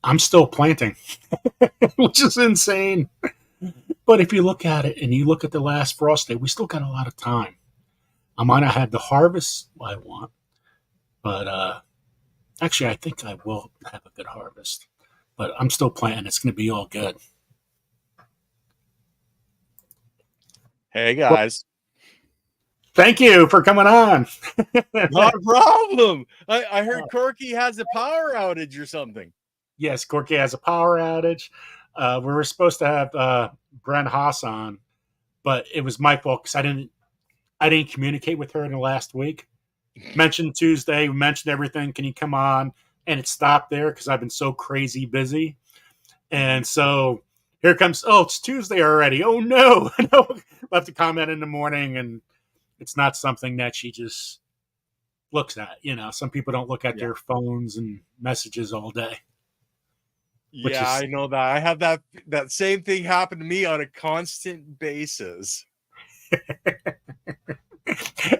I'm still planting, which is insane. But if you look at it and you look at the last frost day, we still got a lot of time. I might not have the harvest I want, but actually, I think I will have a good harvest. But I'm still planting. It's going to be all good. Hey, guys. Thank you for coming on. Not a problem. I heard Corky has a power outage or something. Yes, Corky has a power outage. We were supposed to have Bren Haas on, but it was my fault because I didn't communicate with her in the last week. Mentioned Tuesday, mentioned everything. Can you come on? And it stopped there because I've been so crazy busy. And so here comes, oh, it's Tuesday already. Oh, no. We'll have to comment in the morning, and it's not something that she just looks at. You know, some people don't look at their phones and messages all day. Yeah, I know that. I have that same thing happen to me on a constant basis.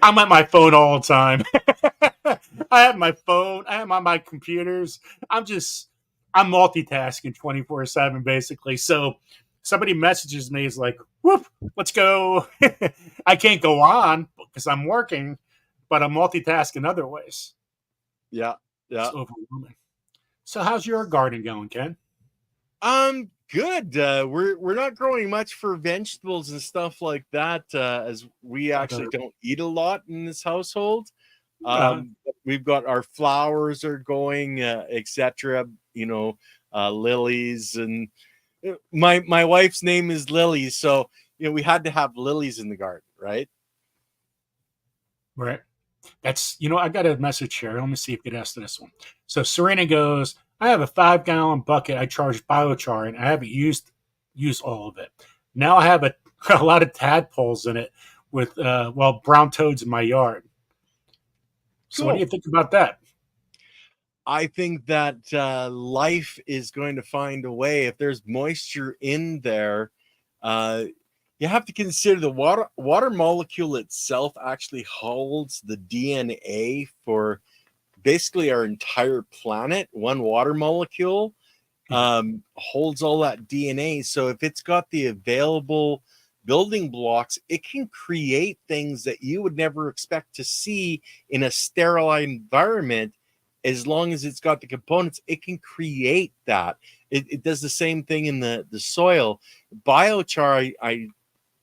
I'm at my phone all the time. I have my phone. I am on my computers. I'm multitasking 24/7 basically. So somebody messages me is like, whoop, let's go. I can't go on because I'm working, but I'm multitasking other ways. Yeah. It's overwhelming. So how's your garden going, Ken? Good. We're not growing much for vegetables and stuff like that, as we actually don't eat a lot in this household. We've got our flowers are going, etc. You know, lilies, and my wife's name is Lily, so you know we had to have lilies in the garden, right? Right. That's, I got a message here. Let me see if it asks this one. So Serena goes, I have a 5-gallon bucket I charge biochar, and I haven't used all of it. Now I have a lot of tadpoles in it with brown toads in my yard. So what do you think about that? I think that life is going to find a way. If there's moisture in there, you have to consider the water molecule itself actually holds the DNA for basically our entire planet. One water molecule holds all that DNA. So if it's got the available building blocks, it can create things that you would never expect to see in a sterile environment. As long as it's got the components, it can create that. It does the same thing in the soil. Biochar, I'm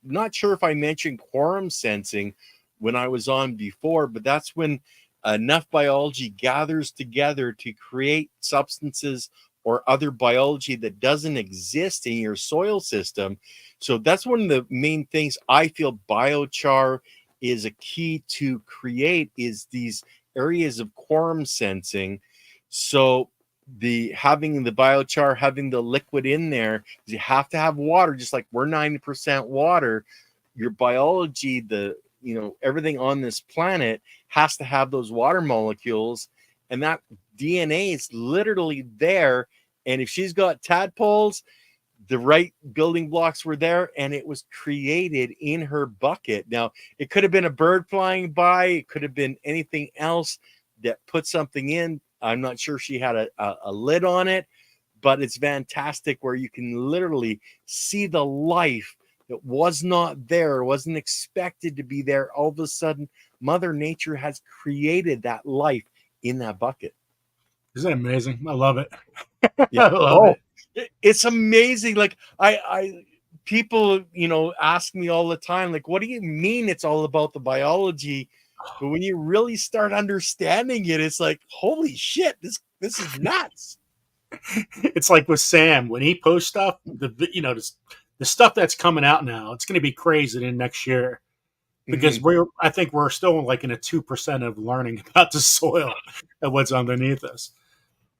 not sure if I mentioned quorum sensing when I was on before, but that's when enough biology gathers together to create substances or other biology that doesn't exist in your soil system. So that's one of the main things I feel biochar is a key to create, is these areas of quorum sensing. So the having the biochar, having the liquid in there, you have to have water, just like we're 90% water. Your biology, the everything on this planet has to have those water molecules, and that DNA is literally there. And if she's got tadpoles, the right building blocks were there, and it was created in her bucket. Now, it could have been a bird flying by, it could have been anything else that put something in. I'm not sure she had a lid on it, but it's fantastic where you can literally see the life that was not there, wasn't expected to be there. All of a sudden, Mother Nature has created that life in that bucket. Isn't it amazing? I love it. Yeah. I love it. It's amazing. Like I people, ask me all the time, like, what do you mean it's all about the biology? But when you really start understanding it, it's like, holy shit, this is nuts. It's like with Sam when he posts stuff. The stuff that's coming out now, it's going to be crazy in next year because I think we're still like in a 2% of learning about the soil and what's underneath us.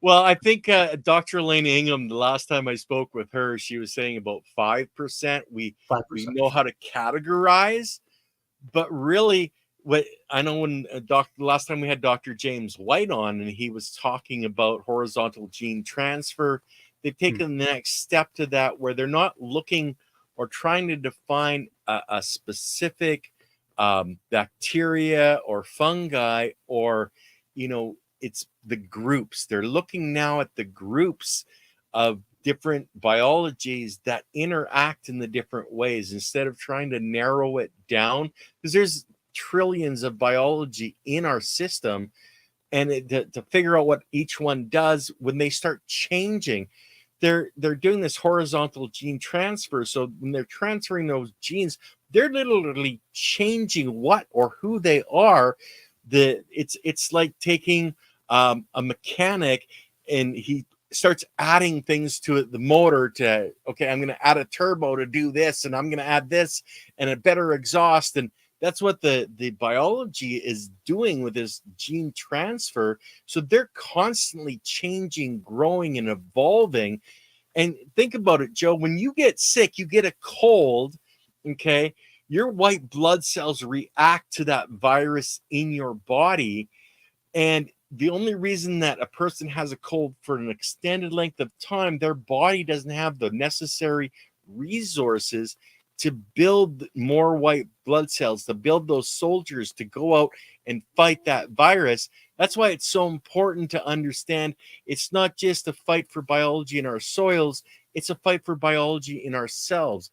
Well, I think Dr. Elaine Ingham, the last time I spoke with her, she was saying about 5%. We know how to categorize, but really, what I know when the last time we had Dr. James White on, and he was talking about horizontal gene transfer, they've taken the next step to that, where they're not looking or trying to define a specific bacteria or fungi, or it's the groups. They're looking now at the groups of different biologies that interact in the different ways, instead of trying to narrow it down, because there's trillions of biology in our system, and to figure out what each one does. When they start changing, they're doing this horizontal gene transfer. So when they're transferring those genes, they're literally changing what or who they are. It's like taking a mechanic, and he starts adding things to it, the motor, to, okay, I'm going to add a turbo to do this, and I'm going to add this and a better exhaust. And that's what the biology is doing with this gene transfer. So they're constantly changing, growing, and evolving. And think about it, Joe, when you get sick, you get a cold, okay, your white blood cells react to that virus in your body. And the only reason that a person has a cold for an extended length of time, their body doesn't have the necessary resources to build more white blood cells, to build those soldiers to go out and fight that virus. That's why it's so important to understand it's not just a fight for biology in our soils, it's a fight for biology in ourselves,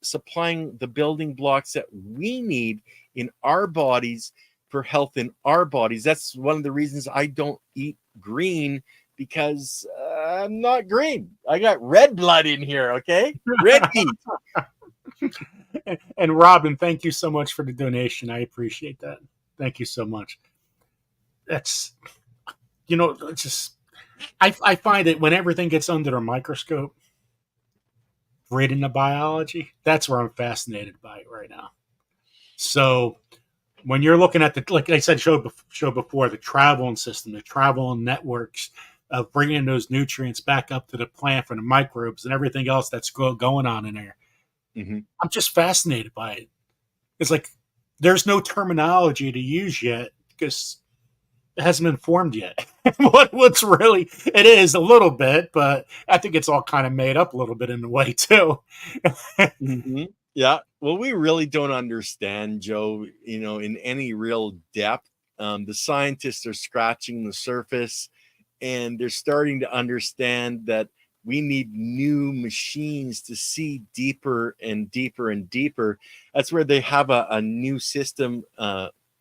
supplying the building blocks that we need in our bodies for health in our bodies. That's one of the reasons I don't eat green, because I'm not green. I got red blood in here, okay? Red meat. And Robin, thank you so much for the donation. I appreciate that. Thank you so much. That's, it's just, I find that when everything gets under a microscope, reading the biology, that's where I'm fascinated by it right now. So when you're looking at like I said, show before, the traveling system, the traveling networks of bringing those nutrients back up to the plant from the microbes and everything else that's going on in there, I'm just fascinated by it. It's like there's no terminology to use yet because it hasn't been formed yet. What's really, it is a little bit, but I think it's all kind of made up a little bit in a way too. Yeah. Well, we really don't understand, Joe, in any real depth. The scientists are scratching the surface, and they're starting to understand that we need new machines to see deeper and deeper and deeper. That's where they have a new system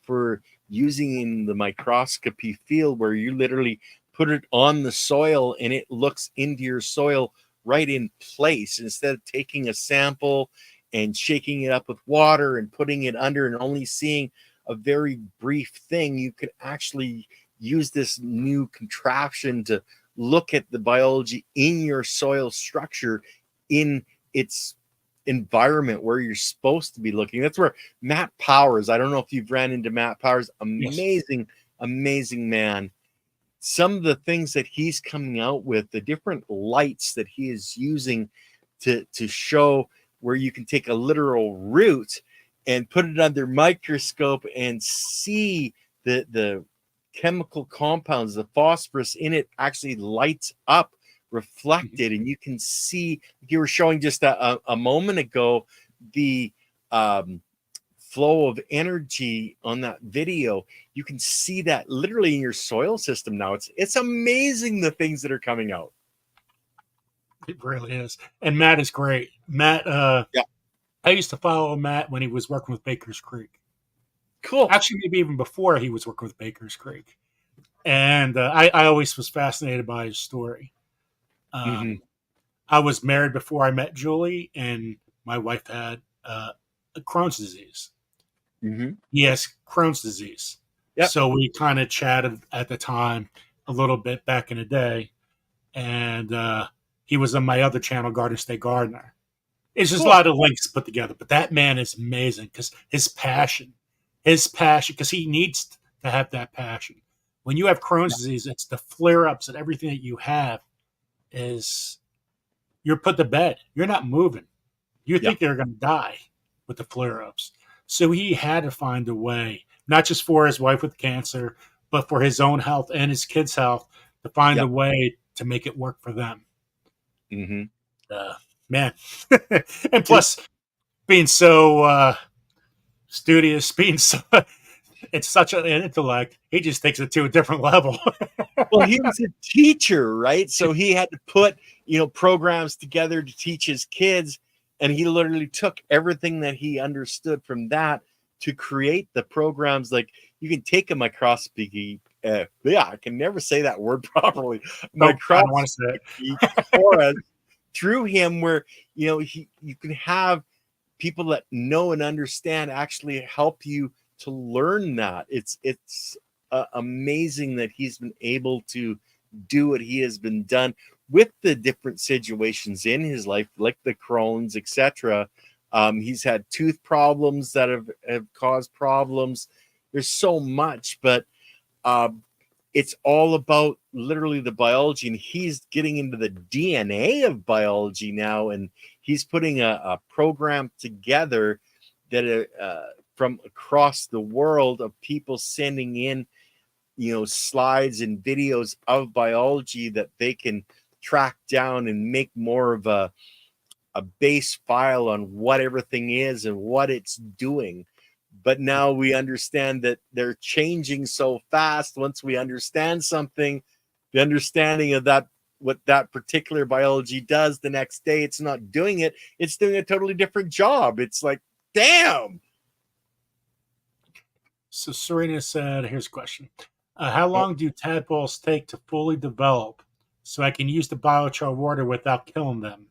for using in the microscopy field, where you literally put it on the soil, and it looks into your soil right in place, instead of taking a sample and shaking it up with water and putting it under and only seeing a very brief thing. You could actually use this new contraption to look at the biology in your soil structure in its environment where you're supposed to be looking. That's where Matt Powers, I don't know if you've ran into Matt Powers, amazing, amazing man. Some of the things that he's coming out with, the different lights that he is using to show where you can take a literal root and put it under microscope and see the chemical compounds, the phosphorus in it actually lights up reflected, and you can see, you were showing just a moment ago, the flow of energy on that video. You can see that literally in your soil system now. It's amazing the things that are coming out. It really is. And Matt is great. Matt, I used to follow Matt when he was working with Baker's Creek. Cool. Actually, maybe even before he was working with Baker's Creek. And I always was fascinated by his story. I was married before I met Julie, and my wife had Crohn's disease. He has Crohn's disease. Yep. So we kind of chatted at the time a little bit back in the day. And he was on my other channel, Garden State Gardener. It's just a lot of links put together. But that man is amazing because his passion, because he needs to have that passion. When you have Crohn's disease, it's the flare-ups and everything that you have is you're put to bed. You're not moving. You think you're going to die with the flare-ups. So he had to find a way, not just for his wife with cancer, but for his own health and his kids' health, to find a way to make it work for them. Man. And plus, being so studious, being so... It's such an intellect. He just takes it to a different level. Well, he was a teacher, right? So he had to put, programs together to teach his kids. And he literally took everything that he understood from that to create the programs. Like, you can take a microscopy. I can never say that word properly. Microscopy course through him, where you can have people that know and understand actually help you to learn that. It's amazing that he's been able to do what he has been done with the different situations in his life, like the Crohn's, etc. He's had tooth problems that have caused problems. There's so much, but it's all about literally the biology, and he's getting into the DNA of biology now, and he's putting a program together that from across the world of people sending in slides and videos of biology that they can track down and make more of a base file on what everything is and what it's doing. But now we understand that they're changing so fast. Once we understand something, the understanding of that, what that particular biology does, the next day it's not doing it, it's doing a totally different job. It's like, damn. So Serena said, here's a question. How long do tadpoles take to fully develop so I can use the biochar water without killing them?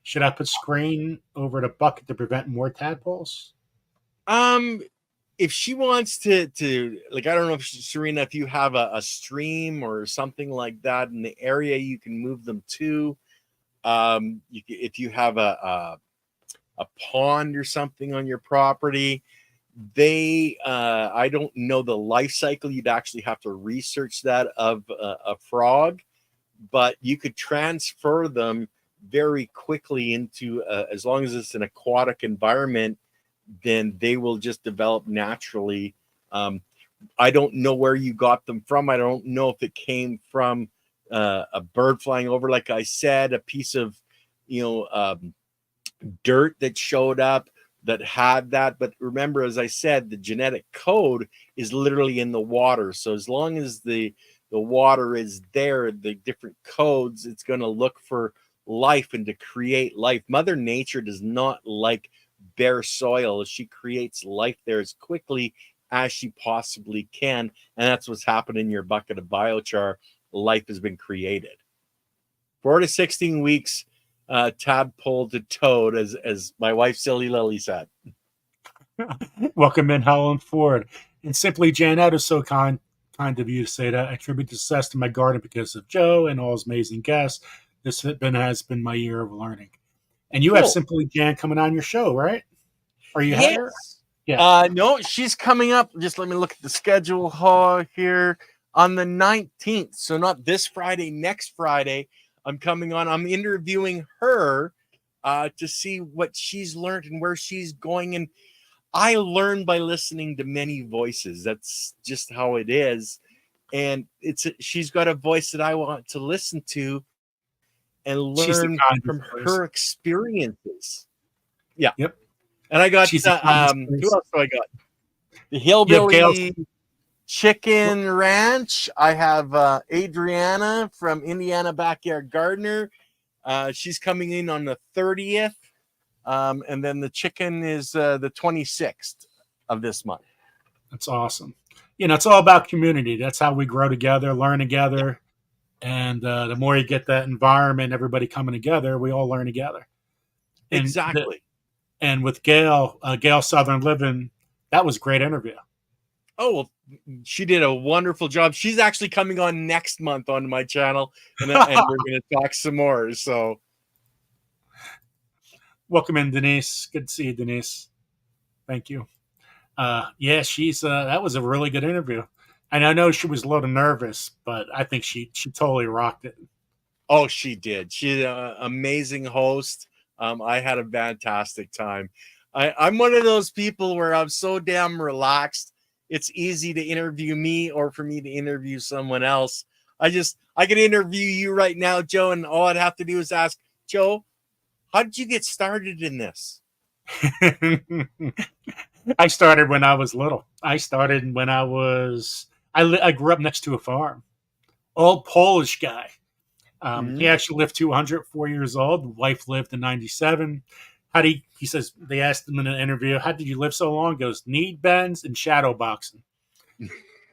Should I put screen over the bucket to prevent more tadpoles? If she wants to like, I don't know if Serena, if you have a stream or something like that in the area, you can move them to. If you have a pond or something on your property, I don't know the life cycle. You'd actually have to research that of a frog, but you could transfer them very quickly into as long as it's an aquatic environment, then they will just develop naturally. I don't know where you got them from. I don't know if it came from a bird flying over, like I said, a piece of dirt that showed up that had that. But remember, as I said, the genetic code is literally in the water. So as long as the water is there, the different codes, it's going to look for life and to create life. Mother Nature does not like bare soil. She creates life there as quickly as she possibly can. And that's what's happened in your bucket of biochar. life has been created. 4 to 16 weeks, tadpole to toad, as my wife Silly Lily said. Welcome in, Helen Ford. And Simply Jan, that is so kind of you to say that. I attribute the success to my garden because of Joe and all his amazing guests. This has been my year of learning. And you have Cool. Simply Jan coming on your show, right? Are you Yes. here? Yeah. No, she's coming up. Just let me look at the schedule here on the 19th. So not this Friday, next Friday. I'm coming on. I'm interviewing her to see what she's learned and where she's going. And I learn by listening to many voices. That's just how it is. And she's got a voice that I want to listen to and learn from her experiences. Yeah. Yep. And I got She's who else do I got? The Hillbilly Chicken Ranch. I have Adriana from Indiana Backyard Gardener. She's coming in on the 30th. And then the chicken is the 26th of this month. That's awesome. It's all about community. That's how we grow together, learn together. And the more you get that environment, everybody coming together, we all learn together. And exactly. And with Gail Southern Living, that was a great interview. Oh, well, she did a wonderful job. She's actually coming on next month on my channel, and we're going to talk some more. So, welcome in, Denise. Good to see you, Denise. Thank you. Yeah, she's that was a really good interview, and I know she was a little nervous, but I think she totally rocked it. Oh, she did. She's an amazing host. I had a fantastic time. I'm one of those people where I'm so damn relaxed. It's easy to interview me or for me to interview someone else. I could interview you right now, Joe, and all I'd have to do is ask, Joe, how did you get started in this? I started when I was little. I started when I grew up next to a farm. Old Polish guy. He actually lived 204 years old. Wife lived to 97. He says, they asked him in an interview, how did you live so long? He goes, need bends and shadow boxing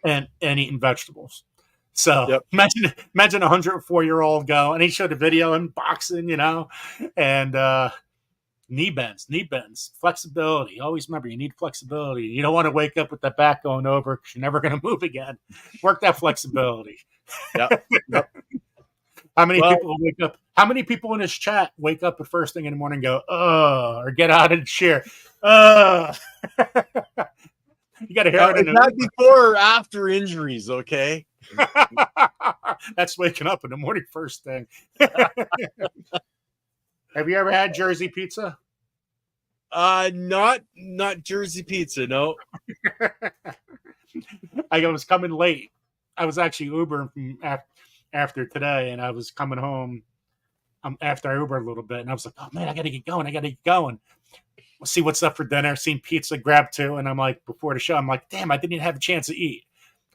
and eating vegetables. So imagine a 104-year-old go, and he showed a video in boxing, and knee bends, flexibility. Always remember, you need flexibility. You don't want to wake up with that back going over because you're never going to move again. Work that flexibility. Yep. How many people wake up? How many people in this chat wake up the first thing in the morning and go, or get out of the chair? You got to hear it. Is that before or after injuries? Okay. That's waking up in the morning first thing. Have you ever had Jersey pizza? Not Jersey pizza. No. I was coming late. I was actually Ubering from after today, and I was coming home after I Ubered a little bit, and I was like, oh man, I gotta get going. We'll see what's up for dinner. Seen pizza, grabbed two, and I'm like, before the show, I'm like, damn, I didn't even have a chance to eat.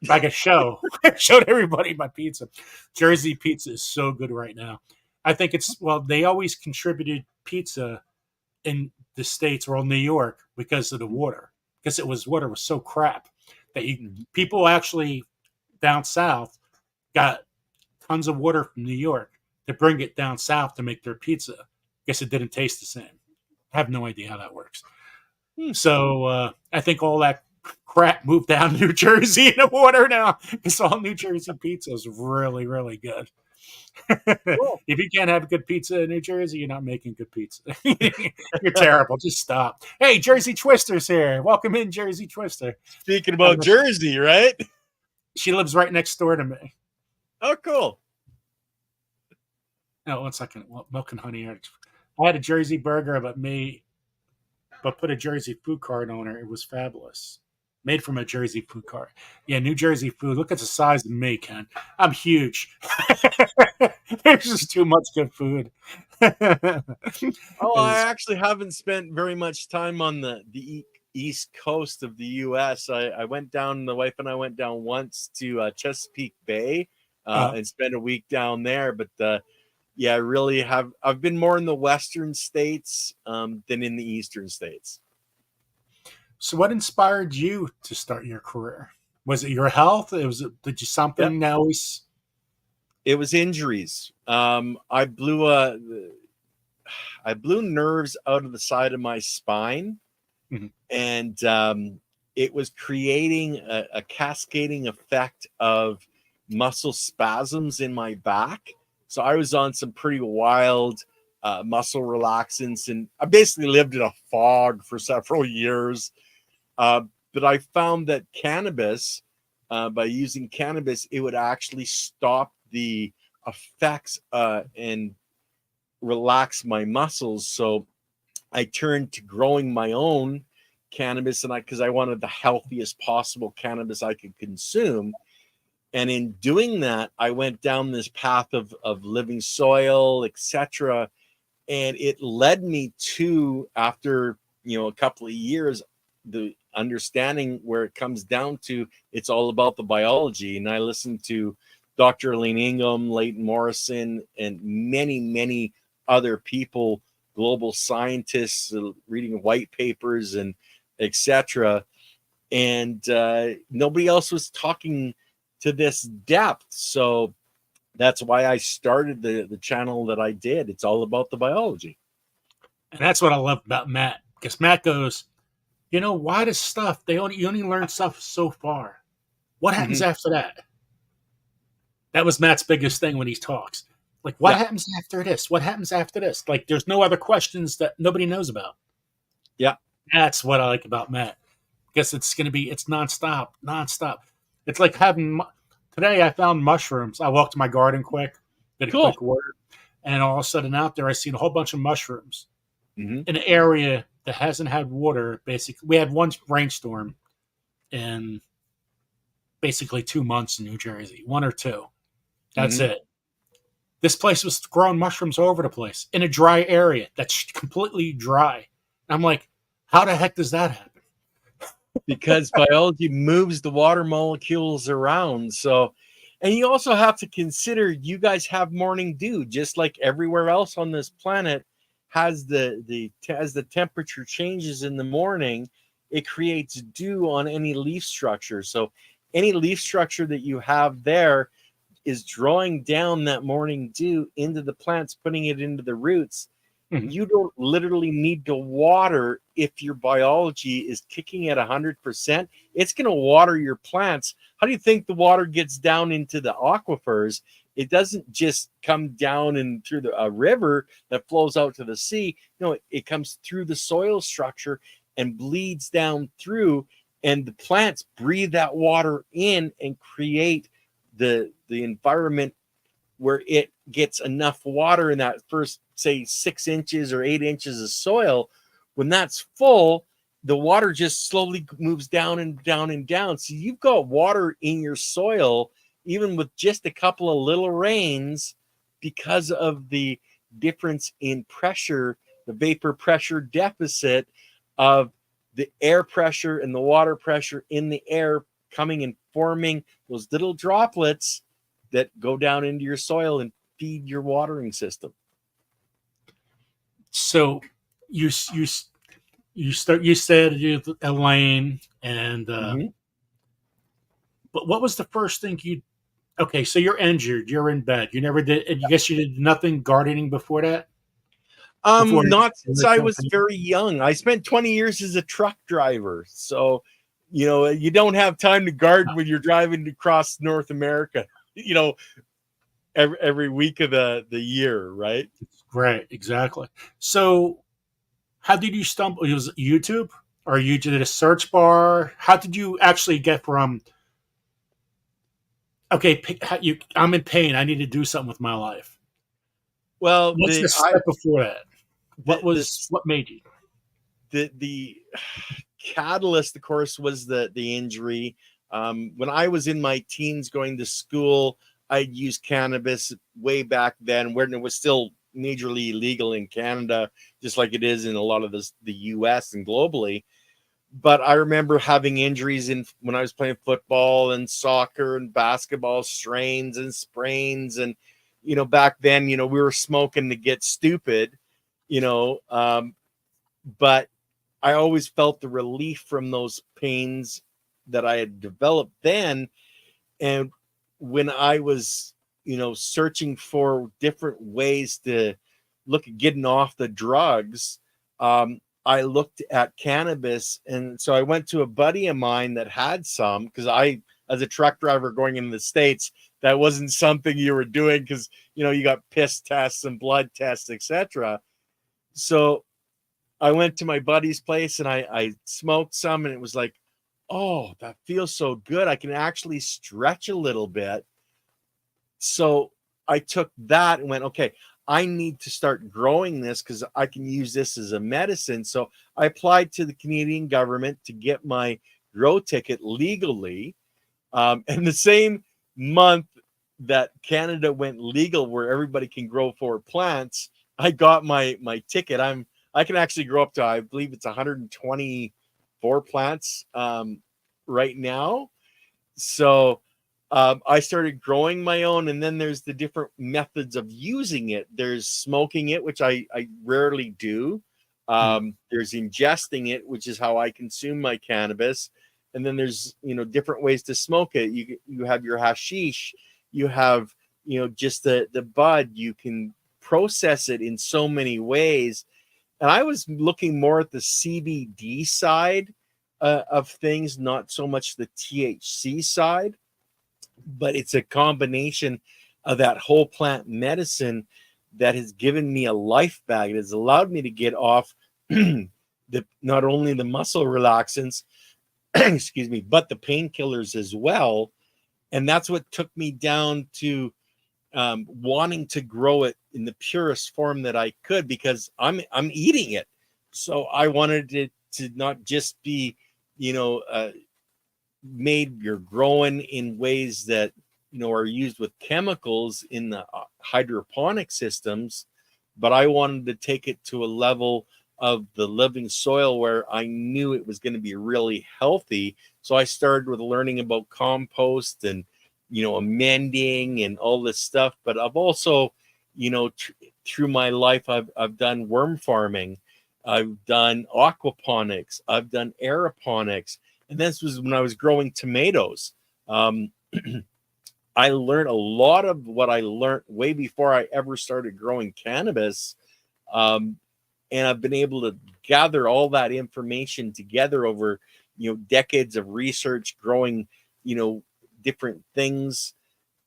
Like a show. I showed everybody my pizza. Jersey pizza is so good right now. I think they always contributed pizza in the States or New York because of the water. Because water was so crap that people actually down south got tons of water from New York to bring it down south to make their pizza. Guess it didn't taste the same. I have no idea how that works. So I think all that crap moved down to New Jersey in the water now. Because all New Jersey pizza is really, really good. Cool. If you can't have good pizza in New Jersey, you're not making good pizza. You're terrible. Just stop. Hey, Jersey Twister's here. Welcome in, Jersey Twister. Speaking about Jersey, right? She lives right next door to me. Oh, cool. No, 1 second. Milk and honey. I had a Jersey burger, but put a Jersey food card on it. It was fabulous. Made from a Jersey food card. Yeah, New Jersey food. Look at the size of me, Ken. I'm huge. There's just too much good food. I actually haven't spent very much time on the east coast of the U.S. I went down. The wife and I went down once to Chesapeake Bay and spent a week down there. But I really have. I've been more in the western states than in the eastern states. So, what inspired you to start your career? Was it your health? Did you something that always? It was injuries. I blew nerves out of the side of my spine, and it was creating a cascading effect of muscle spasms in my back. So I was on some pretty wild muscle relaxants, and I basically lived in a fog for several years. But I found that cannabis, by using cannabis, it would actually stop the effects and relax my muscles. So I turned to growing my own cannabis, and because I wanted the healthiest possible cannabis I could consume. And in doing that, I went down this path of living soil, etc. And it led me to, after a couple of years, the understanding where it comes down to, it's all about the biology. And I listened to Dr. Elaine Ingham, Leighton Morrison, and many, many other people, global scientists, reading white papers and etc. And nobody else was talking to this depth. So that's why I started the channel that I did. It's all about the biology. And that's what I love about Matt, because Matt goes, why does stuff, you only learn stuff so far. What happens after that? That was Matt's biggest thing when he talks. Like, what happens after this? What happens after this? Like, there's no other questions that nobody knows about. Yeah. That's what I like about Matt. Because it's nonstop. It's like today I found mushrooms. I walked to my garden quick, did a quick water, and all of a sudden out there I seen a whole bunch of mushrooms in an area that hasn't had water. Basically, we had one rainstorm in basically 2 months in New Jersey, 1 or 2. That's it. This place was growing mushrooms all over the place in a dry area that's completely dry. I'm like, how the heck does that happen? Because biology moves the water molecules around. So, and you also have to consider, you guys have morning dew, just like everywhere else on this planet has as the temperature changes in the morning, it creates dew on any leaf structure. So any leaf structure that you have there is drawing down that morning dew into the plants, putting it into the roots. You don't literally need to water. If your biology is kicking at 100%, it's going to water your plants. How do you think the water gets down into the aquifers? It doesn't just come down and through a river that flows out to the sea. No, it comes through the soil structure and bleeds down through, and the plants breathe that water in and create the environment where it gets enough water in that first, say, 6 inches or 8 inches of soil. When that's full, the water just slowly moves down and down and down. So you've got water in your soil, even with just a couple of little rains, because of the difference in pressure, the vapor pressure deficit of the air pressure and the water pressure in the air coming and forming those little droplets that go down into your soil and feed your watering system. So you said Elaine, and but what was the first thing you? Okay, so you're injured. You're in bed. You never did. I guess you did nothing gardening before that. Not since I was very young. I spent 20 years as a truck driver, so you don't have time to garden when you're driving across North America. Every week of the year, right? Right, exactly. So, how did you stumble? Was it YouTube, or you did a search bar? How did you actually get from? Okay, I'm in pain. I need to do something with my life. Well, what's the step before that? What made you? The catalyst, of course, was the injury. When I was in my teens going to school, I'd used cannabis way back then, when it was still majorly illegal in Canada, just like it is in a lot of the US and globally. But I remember having injuries when I was playing football and soccer and basketball, strains and sprains. And, back then, we were smoking to get stupid, but I always felt the relief from those pains that I had developed then. And when I was searching for different ways to look at getting off the drugs, I looked at cannabis. And so I went to a buddy of mine that had some, because as a truck driver going into the States, that wasn't something you were doing because, you got piss tests and blood tests, etc. So I went to my buddy's place and I smoked some, and it was like, oh, that feels so good. I can actually stretch a little bit. So I took that and went, okay, I need to start growing this because I can use this as a medicine. So I applied to the Canadian government to get my grow ticket legally. And the same month that Canada went legal, where everybody can grow 4 plants, I got my ticket. I can actually grow up to, I believe it's 124 plants right now. So I started growing my own, and then there's the different methods of using it. There's smoking it, which I rarely do. There's ingesting it, which is how I consume my cannabis. And then there's, different ways to smoke it. You have your hashish, you have, just the bud. You can process it in so many ways. And I was looking more at the CBD side of things, not so much the THC side, but it's a combination of that whole plant medicine that has given me a life bag. It has allowed me to get off not only the muscle relaxants, excuse me, but the painkillers as well. And that's what took me down to wanting to grow it in the purest form that I could, because I'm eating it. So I wanted it to not just be, made, you're growing in ways that, are used with chemicals in the hydroponic systems, but I wanted to take it to a level of the living soil where I knew it was going to be really healthy. So I started with learning about compost and, amending and all this stuff. But I've also, through my life, I've done worm farming, I've done aquaponics, I've done aeroponics, and this was when I was growing tomatoes. I learned a lot of what I learned way before I ever started growing cannabis. And I've been able to gather all that information together over, decades of research, growing, different things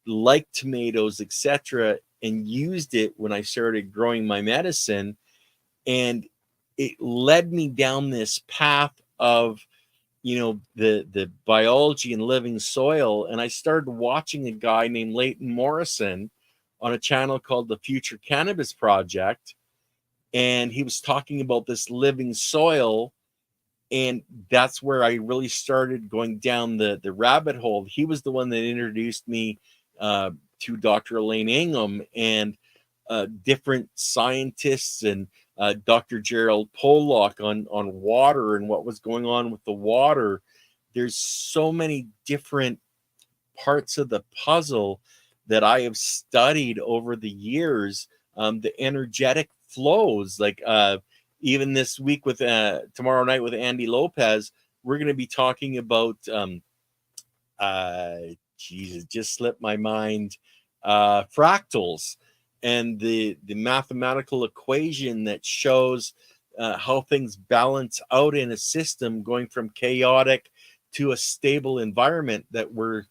like tomatoes, etc., and used it when I started growing my medicine. And it led me down this path of, the biology and living soil. And I started watching a guy named Leighton Morrison on a channel called the Future Cannabis Project. And he was talking about this living soil. And that's where I really started going down the rabbit hole. He was the one that introduced me to Dr. Elaine Ingham and different scientists, and Dr. Gerald Pollock on water and what was going on with the water. There's so many different parts of the puzzle that I have studied over the years. The energetic flows, like even this week with tomorrow night with Andy Lopez, we're going to be talking about Jesus, just slipped my mind, fractals, and the mathematical equation that shows how things balance out in a system, going from chaotic to a stable environment that we're,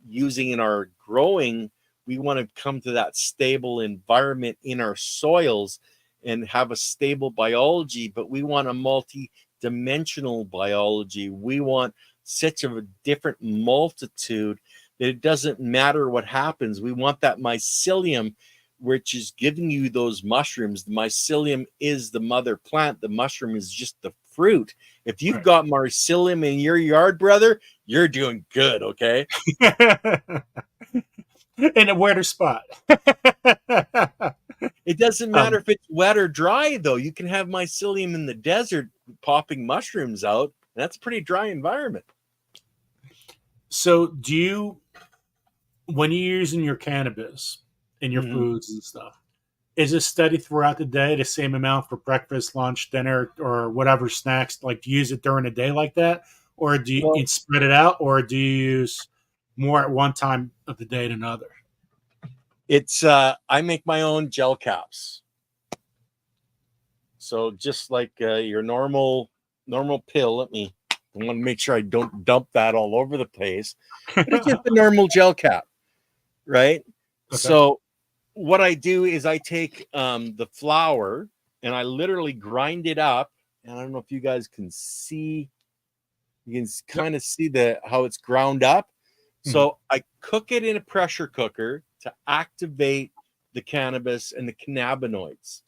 using in our growing. We want to come to that stable environment in our soils and have a stable biology, but we want a multi-dimensional biology. We want such of a different multitude that it doesn't matter what happens. We want that mycelium, which is giving you those mushrooms. The mycelium is the mother plant. The mushroom is just the fruit. If you've got mycelium in your yard, brother, you're doing good, okay? In a wetter spot. It doesn't matter if it's wet or dry, though. You can have mycelium in the desert popping mushrooms out. That's a pretty dry environment. So do you, when you're using your cannabis in your foods and stuff, is it steady throughout the day, the same amount for breakfast, lunch, dinner, or whatever snacks? Like, do you use it during the day like that? Or do you spread it out? Or do you use more at one time of the day than another? It's I make my own gel caps. So just like your normal pill, I want to make sure I don't dump that all over the place. But it's just a normal gel cap, right? Okay. So what I do is I take the flour and I literally grind it up. And I don't know if you guys can see, you can kind of see how it's ground up. So I cook it in a pressure cooker to activate the cannabis and the cannabinoids.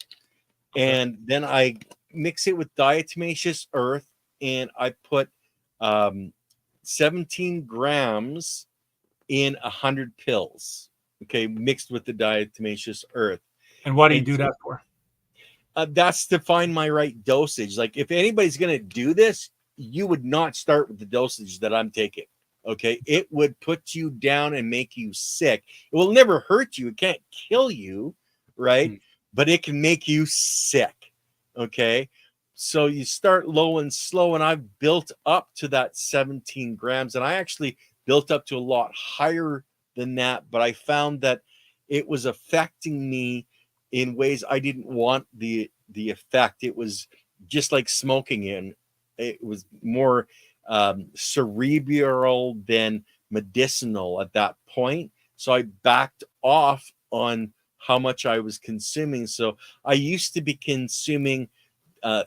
And then I mix it with diatomaceous earth, and I put 17 grams in 100 pills, okay, mixed with the diatomaceous earth. And what do you do that for? That's to find my right dosage. Like, if anybody's going to do this, you would not start with the dosage that I'm taking. Okay, it would put you down and make you sick. It will never hurt you. It can't kill you, right? But it can make you sick. Okay, so you start low and slow, and I've built up to that 17 grams, and I actually built up to a lot higher than that. But I found that it was affecting me in ways I didn't want the effect. It was just like smoking, and it was more cerebral than medicinal at that point. So I backed off on how much I was consuming. So I used to be consuming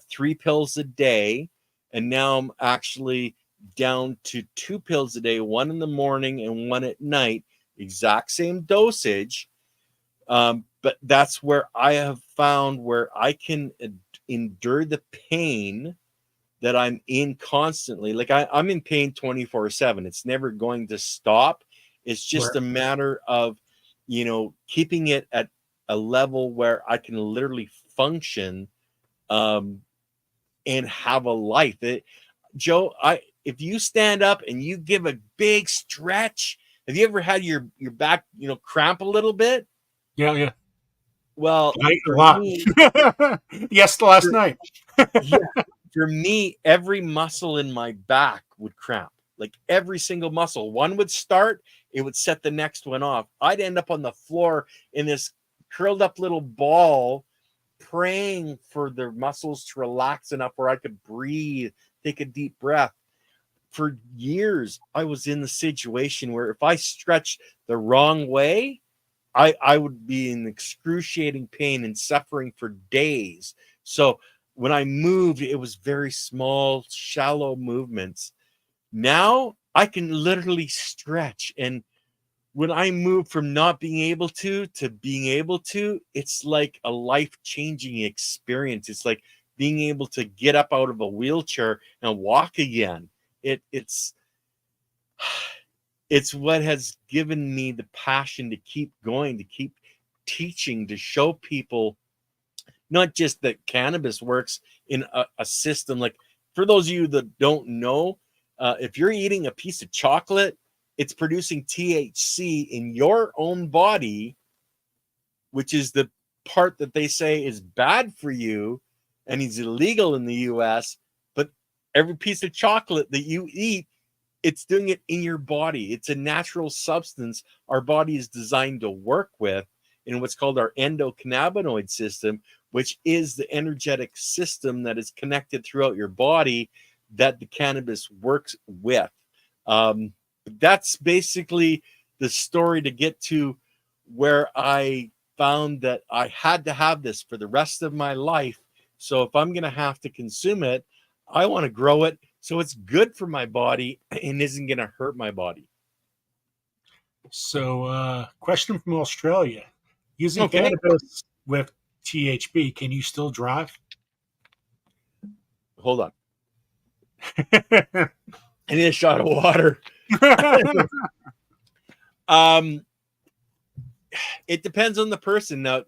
3 pills a day, and now I'm actually down to 2 pills a day, 1 in the morning and 1 at night, exact same dosage. But that's where I have found where I can endure the pain that I'm in constantly. Like I'm in pain 24/7. It's never going to stop. It's just a matter of, keeping it at a level where I can literally function and have a life. Joe, if you stand up and you give a big stretch, have you ever had your back, cramp a little bit? Yeah. Well, a lot. Yes, last night. Yeah, for me, every muscle in my back would cramp. Like every single muscle. One would start, it would set the next one off. I'd end up on the floor in this curled up little ball, praying for the muscles to relax enough where I could breathe, take a deep breath. For years, I was in the situation where if I stretched the wrong way, I would be in excruciating pain and suffering for days. So when I moved, it was very small, shallow movements. Now I can literally stretch. And when I move from not being able to being able to, it's like a life-changing experience. It's like being able to get up out of a wheelchair and walk again. It's what has given me the passion to keep going, to keep teaching, to show people not just that cannabis works in a system. Like, for those of you that don't know, if you're eating a piece of chocolate, it's producing THC in your own body, which is the part that they say is bad for you and is illegal in the US. But every piece of chocolate that you eat, it's doing it in your body. It's a natural substance our body is designed to work with in what's called our endocannabinoid system, which is the energetic system that is connected throughout your body that the cannabis works with. That's basically the story to get to where I found that I had to have this for the rest of my life. So if I'm going to have to consume it, I want to grow it so it's good for my body and isn't going to hurt my body. So, question from Australia. Using cannabis with THB, can you still drive? Hold on. I need a shot of water. It depends on the person. Now,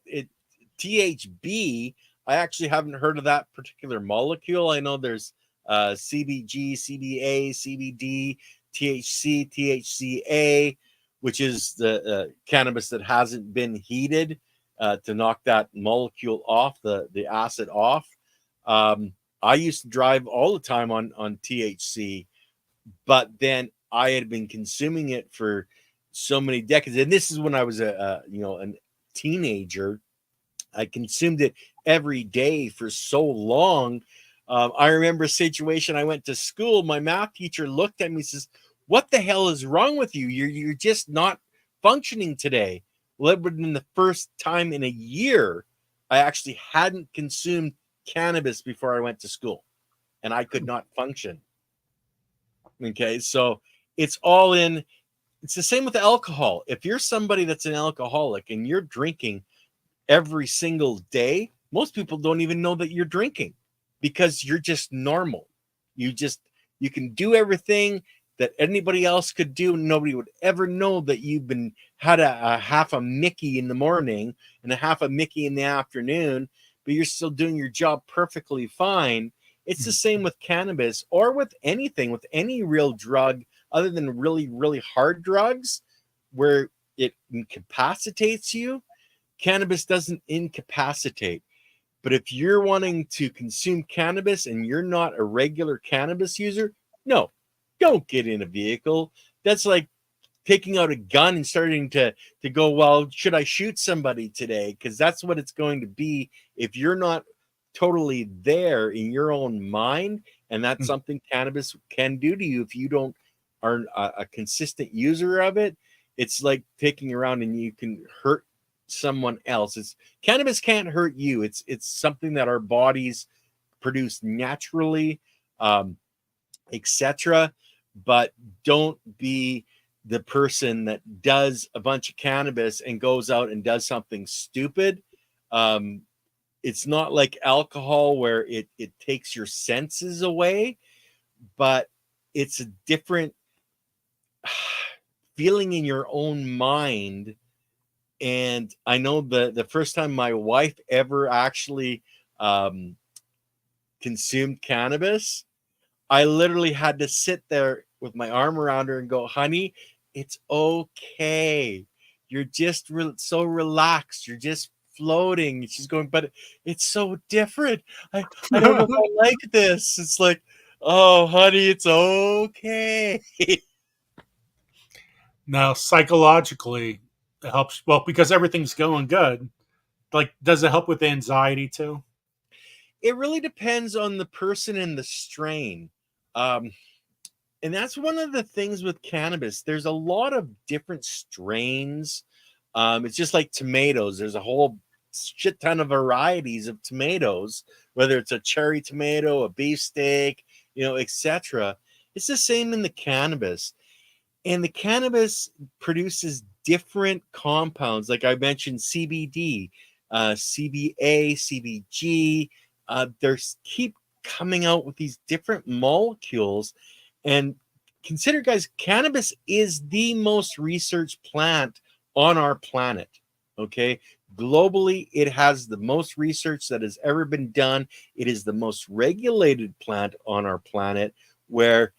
THB, I actually haven't heard of that particular molecule. I know there's CBG, CBA, CBD, THC, THCA, which is the cannabis that hasn't been heated to knock that molecule off, the acid off. I used to drive all the time on THC, but then I had been consuming it for so many decades. And this is when I was a teenager. I consumed it every day for so long. I remember a situation. I went to school. My math teacher looked at me and says, "What the hell is wrong with you? You're just not functioning today." Well, it would have been the first time in a year I actually hadn't consumed cannabis before I went to school, and I could not function. Okay, so it's all in. It's the same with alcohol. If you're somebody that's an alcoholic and you're drinking every single day, most people don't even know that you're drinking because you're just normal. You can do everything that anybody else could do. Nobody would ever know that you've been had a half a Mickey in the morning and a half a Mickey in the afternoon, but you're still doing your job perfectly fine. It's the same with cannabis or with anything, with any real drug other than really, really hard drugs where it incapacitates you. Cannabis doesn't incapacitate. But if you're wanting to consume cannabis and you're not a regular cannabis user, no, don't get in a vehicle. That's like taking out a gun and starting to go, well, should I shoot somebody today? Because that's what it's going to be if you're not totally there in your own mind. And that's something cannabis can do to you if you don't are a consistent user of it. It's like taking around and you can hurt someone else. It's cannabis can't hurt you. It's something that our bodies produce naturally, etc. But don't be the person that does a bunch of cannabis and goes out and does something stupid. It's not like alcohol where it takes your senses away, but it's a different feeling in your own mind. And I know the first time my wife ever actually consumed cannabis, I literally had to sit there with my arm around her and go, "Honey, it's okay. You're just so relaxed. You're just floating." And she's going, "But it's so different. I don't know if I like this." It's like, "Oh, honey, it's okay." Now, psychologically, it helps. Well, because everything's going good. Like, does it help with anxiety too? It really depends on the person and the strain. And that's one of the things with cannabis. There's a lot of different strains. It's just like tomatoes. There's a whole shit ton of varieties of tomatoes, whether it's a cherry tomato, a beefsteak, etc. It's the same in the cannabis. And the cannabis produces different compounds, like I mentioned, CBD, CBA, CBG. They keep coming out with these different molecules. And consider, guys, cannabis is the most researched plant on our planet. Okay. Globally, it has the most research that has ever been done. It is the most regulated plant on our planet, where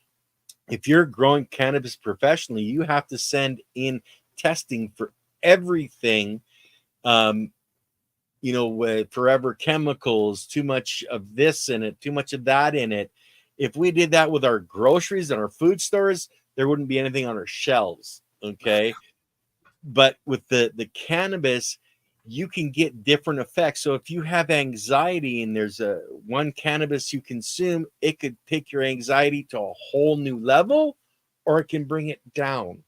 if you're growing cannabis professionally, you have to send in testing for everything. With forever chemicals, too much of this in it, too much of that in it. If we did that with our groceries and our food stores, there wouldn't be anything on our shelves. Okay. But with the cannabis, you can get different effects. So if you have anxiety and there's one cannabis you consume, it could take your anxiety to a whole new level, or it can bring it down.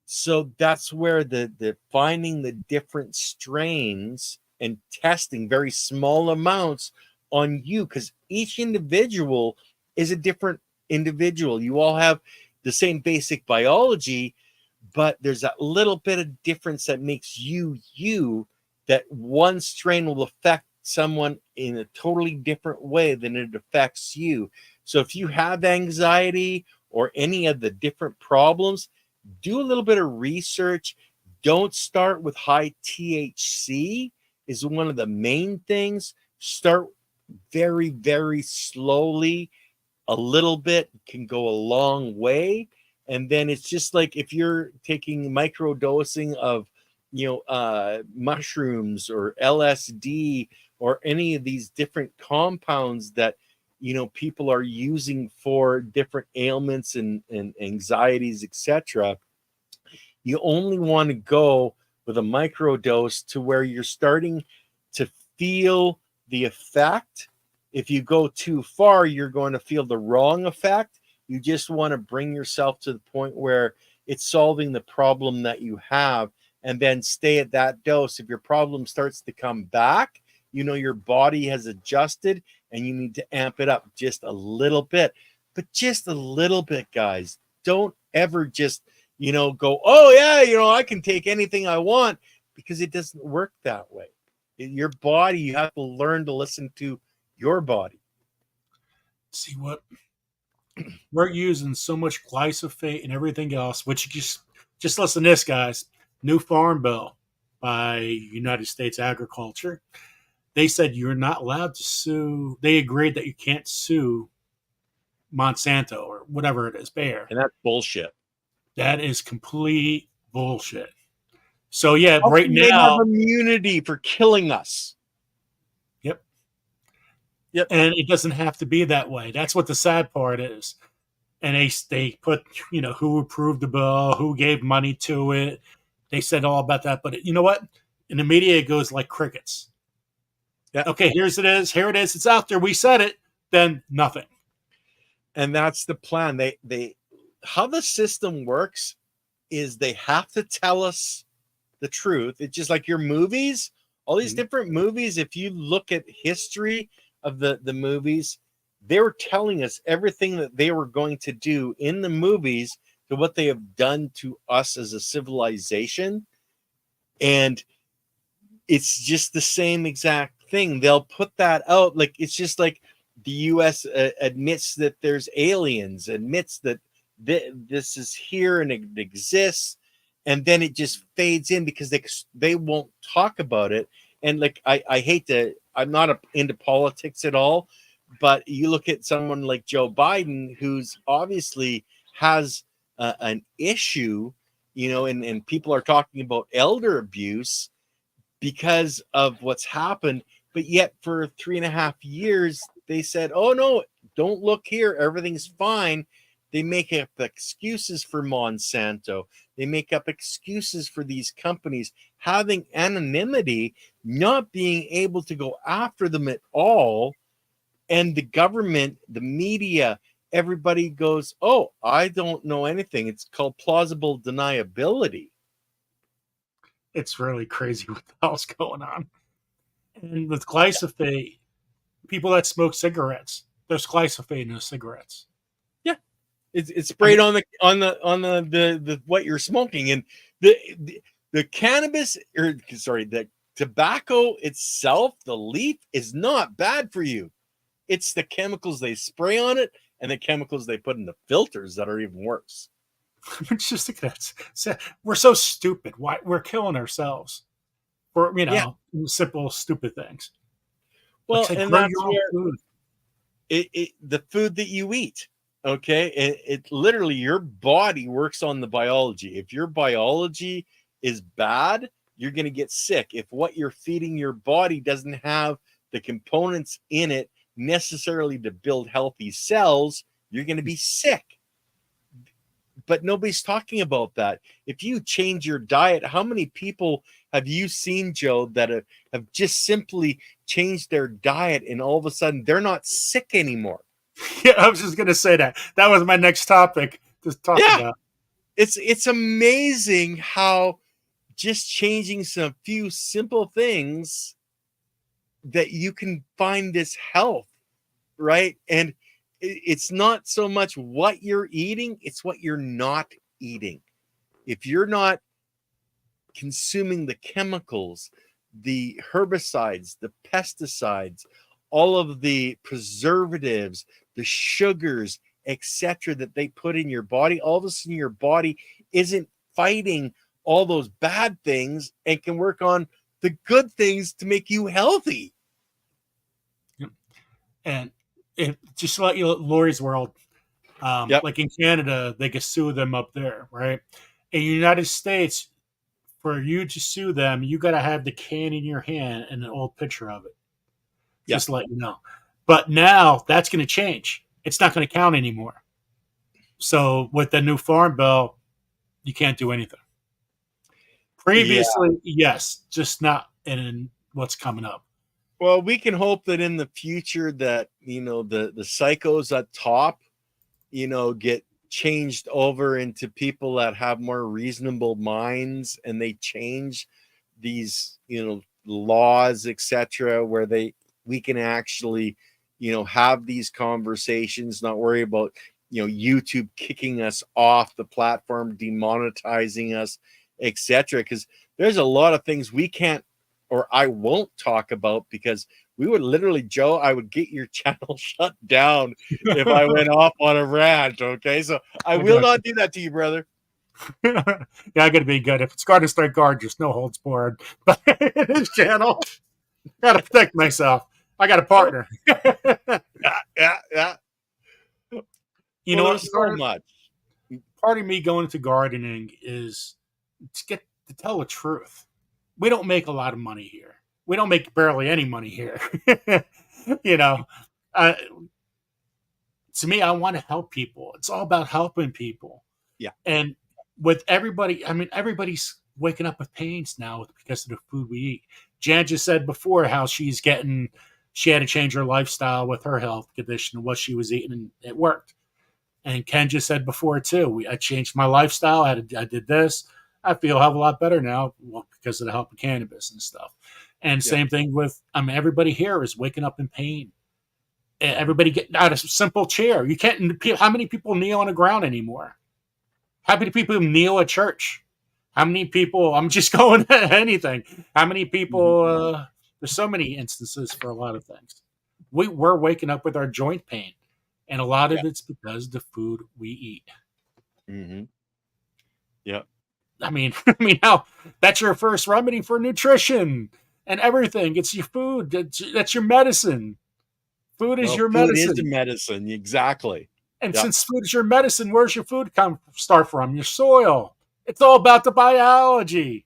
So that's where the finding the different strains and testing very small amounts on you, because each individual is a different individual. You all have the same basic biology, but there's that little bit of difference that makes you, that one strain will affect someone in a totally different way than it affects you. So if you have anxiety or any of the different problems, do a little bit of research. Don't start with high THC is one of the main things. Start very, very slowly. A little bit can go a long way. And then it's just like if you're taking micro dosing of, mushrooms or LSD or any of these different compounds that, people are using for different ailments and anxieties, etc. You only want to go with a micro dose to where you're starting to feel the effect. If you go too far, you're going to feel the wrong effect. You just want to bring yourself to the point where it's solving the problem that you have, and then stay at that dose. If your problem starts to come back, you know your body has adjusted and you need to amp it up just a little bit. But just a little bit, guys. Don't ever just, go, oh, yeah, I can take anything I want, because it doesn't work that way. Your body, you have to learn to listen to your body. See what? We're using so much glyphosate and everything else, which just listen to this, guys. New Farm Bill by United States Agriculture. They said you're not allowed to sue. They agreed that you can't sue Monsanto or whatever it is, Bayer. And that's bullshit. That is complete bullshit. So yeah, How right can they now, have immunity for killing us? Yep. And it doesn't have to be that way. That's what the sad part is. And they put, who approved the bill, who gave money to it. They said all about that. But you know what? In the media, it goes like crickets. Yeah. Okay, here it is. It's out there. We said it. Then nothing. And that's the plan. They how the system works is they have to tell us the truth. It's just like your movies, all these different movies. If you look at history of the movies, they were telling us everything that they were going to do in the movies to what they have done to us as a civilization. And it's just the same exact thing. They'll put that out. Like, it's just like the US admits that there's aliens, admits that this is here and it exists. And then it just fades in because they won't talk about it. And like, I hate to, I'm not into politics at all, but you look at someone like Joe Biden, who's obviously has an issue, and people are talking about elder abuse because of what's happened. But yet for 3.5 years, they said, oh, no, don't look here. Everything's fine. They make up excuses for Monsanto. They make up excuses for these companies having anonymity, not being able to go after them at all. And the government, the media, everybody goes, oh, I don't know anything. It's called plausible deniability. It's really crazy what the hell's going on. And with glyphosate, people that smoke cigarettes, there's glyphosate in those cigarettes. Yeah, it's sprayed on the what you're smoking, and the cannabis, the tobacco itself, the leaf is not bad for you. It's the chemicals they spray on it and the chemicals they put in the filters that are even worse. It's just we're so stupid. Why we're killing ourselves for simple stupid things. Well, like, and grow that's your own where food. The food that you eat, okay, it literally, your body works on the biology. If your biology is bad, you're going to get sick. If what you're feeding your body doesn't have the components in it necessarily to build healthy cells, you're going to be sick. But nobody's talking about that. If you change your diet, how many people have you seen, Joe, that have just simply changed their diet and all of a sudden they're not sick anymore? Yeah, I was just going to say that. That was my next topic to talk about. It's amazing how just changing some few simple things that you can find this health, right? And it's not so much what you're eating, it's what you're not eating. If you're not consuming the chemicals, the herbicides, the pesticides, all of the preservatives, the sugars, etc., that they put in your body, all of a sudden your body isn't fighting all those bad things and can work on the good things to make you healthy. And just to let you know, Lori's World, like in Canada, they can sue them up there, right? In the United States, for you to sue them, you got to have the can in your hand and an old picture of it. Just to let you know. But now that's going to change. It's not going to count anymore. So with the new Farm Bill, you can't do anything. Previously, yes, just not in what's coming up. Well, we can hope that in the future that, you know, the psychos at top, you know, get changed over into people that have more reasonable minds, and they change these, you know, laws, etc., where we can actually, you know, have these conversations, not worry about, you know, YouTube kicking us off the platform, demonetizing us, etc. Because there's a lot of things we can't, or I won't talk about, because we would literally, Joe, I would get your channel shut down if I went off on a rant. Okay, so I will not do that to you, brother. Yeah, I gotta be good. If it's Garden Strike Guard, just no holds barred. But in this channel, gotta protect myself. I got a partner. Yeah. You Well, know what? there's so much. Part of me going into gardening is to get to tell the truth. We don't make a lot of money here. We don't make barely any money here. You know, uh, to me, I want to help people. It's all about helping people. Yeah. And with everybody, I mean, everybody's waking up with pains now because of the food we eat. Jan just said before how she had to change her lifestyle with her health condition and what she was eating, and it worked. And Ken just said before too, I changed my lifestyle. I did this. I feel a hell of a lot better now, well, because of the help of cannabis and stuff. And same thing with, I mean, everybody here is waking up in pain. Everybody getting out of a simple chair. You can't. How many people kneel on the ground anymore? How many people kneel at church? How many people? I'm just going to anything. How many people? There's so many instances for a lot of things. We're waking up with our joint pain, and a lot of it's because the food we eat. Mm-hmm. Yeah. I mean, how that's your first remedy for nutrition and everything. It's your food. That's your medicine. Food is your medicine. Food is the medicine, exactly. And since food is your medicine, where's your food start from? Your soil. It's all about the biology.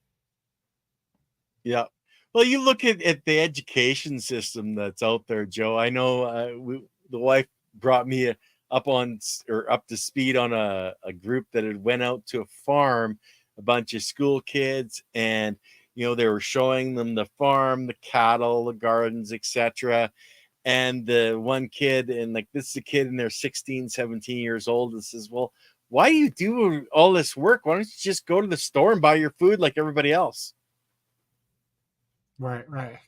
Yeah. Well, you look at the education system that's out there, Joe. I know the wife brought me up to speed on a group that had went out to a farm, a bunch of school kids, and you know, they were showing them the farm, the cattle, the gardens, etc. And the one kid, and like this is a kid and they're 16, 17 years old, and says, well, why do you do all this work? Why don't you just go to the store and buy your food like everybody else? Right.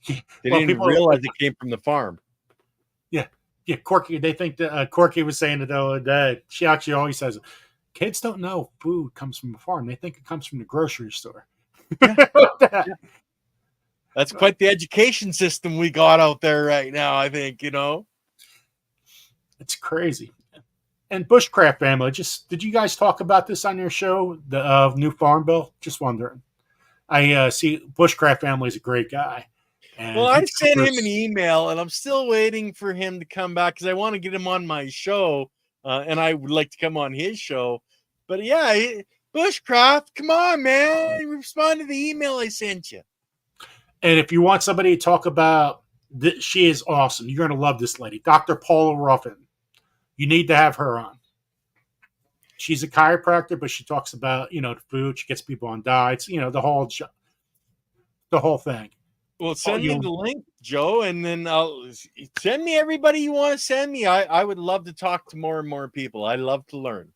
They didn't realize it came from the farm. Yeah. Corky, they think that Corky was saying it the other day. She actually always says, kids don't know food comes from a farm. They think it comes from the grocery store. Yeah. That's quite the education system we got out there right now, I think, you know. It's crazy. And Bushcraft family, did you guys talk about this on your show, the new farm bill? Just wondering. I see Bushcraft family is a great guy. And well, I sent him an email, and I'm still waiting for him to come back because I want to get him on my show, and I would like to come on his show. But yeah, Bushcraft, come on, man. Respond to the email I sent you. And if you want somebody to talk about, she is awesome. You're going to love this lady, Dr. Paula Ruffin. You need to have her on. She's a chiropractor, but she talks about, you know, the food. She gets people on diets, you know, the whole thing. Well, send me the link, Joe, and then send me everybody you want to send me. I would love to talk to more and more people. I love to learn.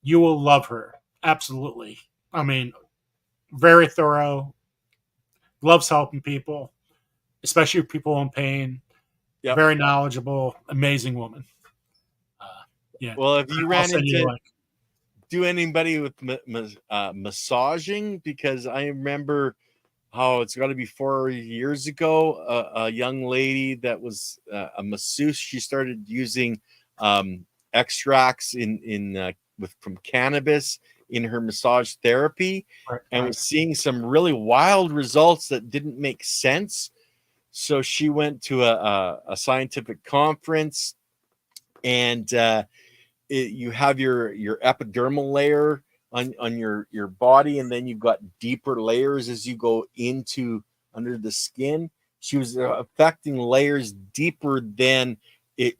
You will love her. Absolutely. I mean, very thorough. Loves helping people, especially people in pain. Yep. Very knowledgeable, amazing woman. Yeah. Well, if you ran into anybody with massaging, because I remember how it's got to be 4 years ago, a young lady that was a masseuse. She started using extracts from cannabis in her massage therapy, and was seeing some really wild results that didn't make sense. So she went to a scientific conference, and you have your epidermal layer on your body, and then you've got deeper layers as you go into under the skin. She was affecting layers deeper than it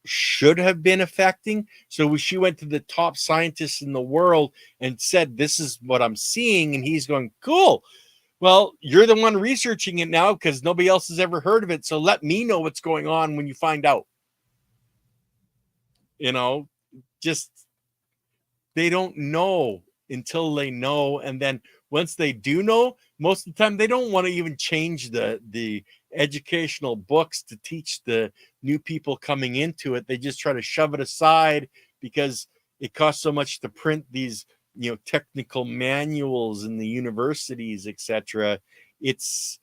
should have been affecting. So she went to the top scientists in the world and said, this is what I'm seeing. And he's going, cool. Well, you're the one researching it now because nobody else has ever heard of it. So let me know what's going on when you find out. You know, just they don't know until they know. And then once they do know, most of the time they don't want to even change the educational books to teach the new people coming into it. They just try to shove it aside because it costs so much to print these, you know, technical manuals in the universities, etc. It's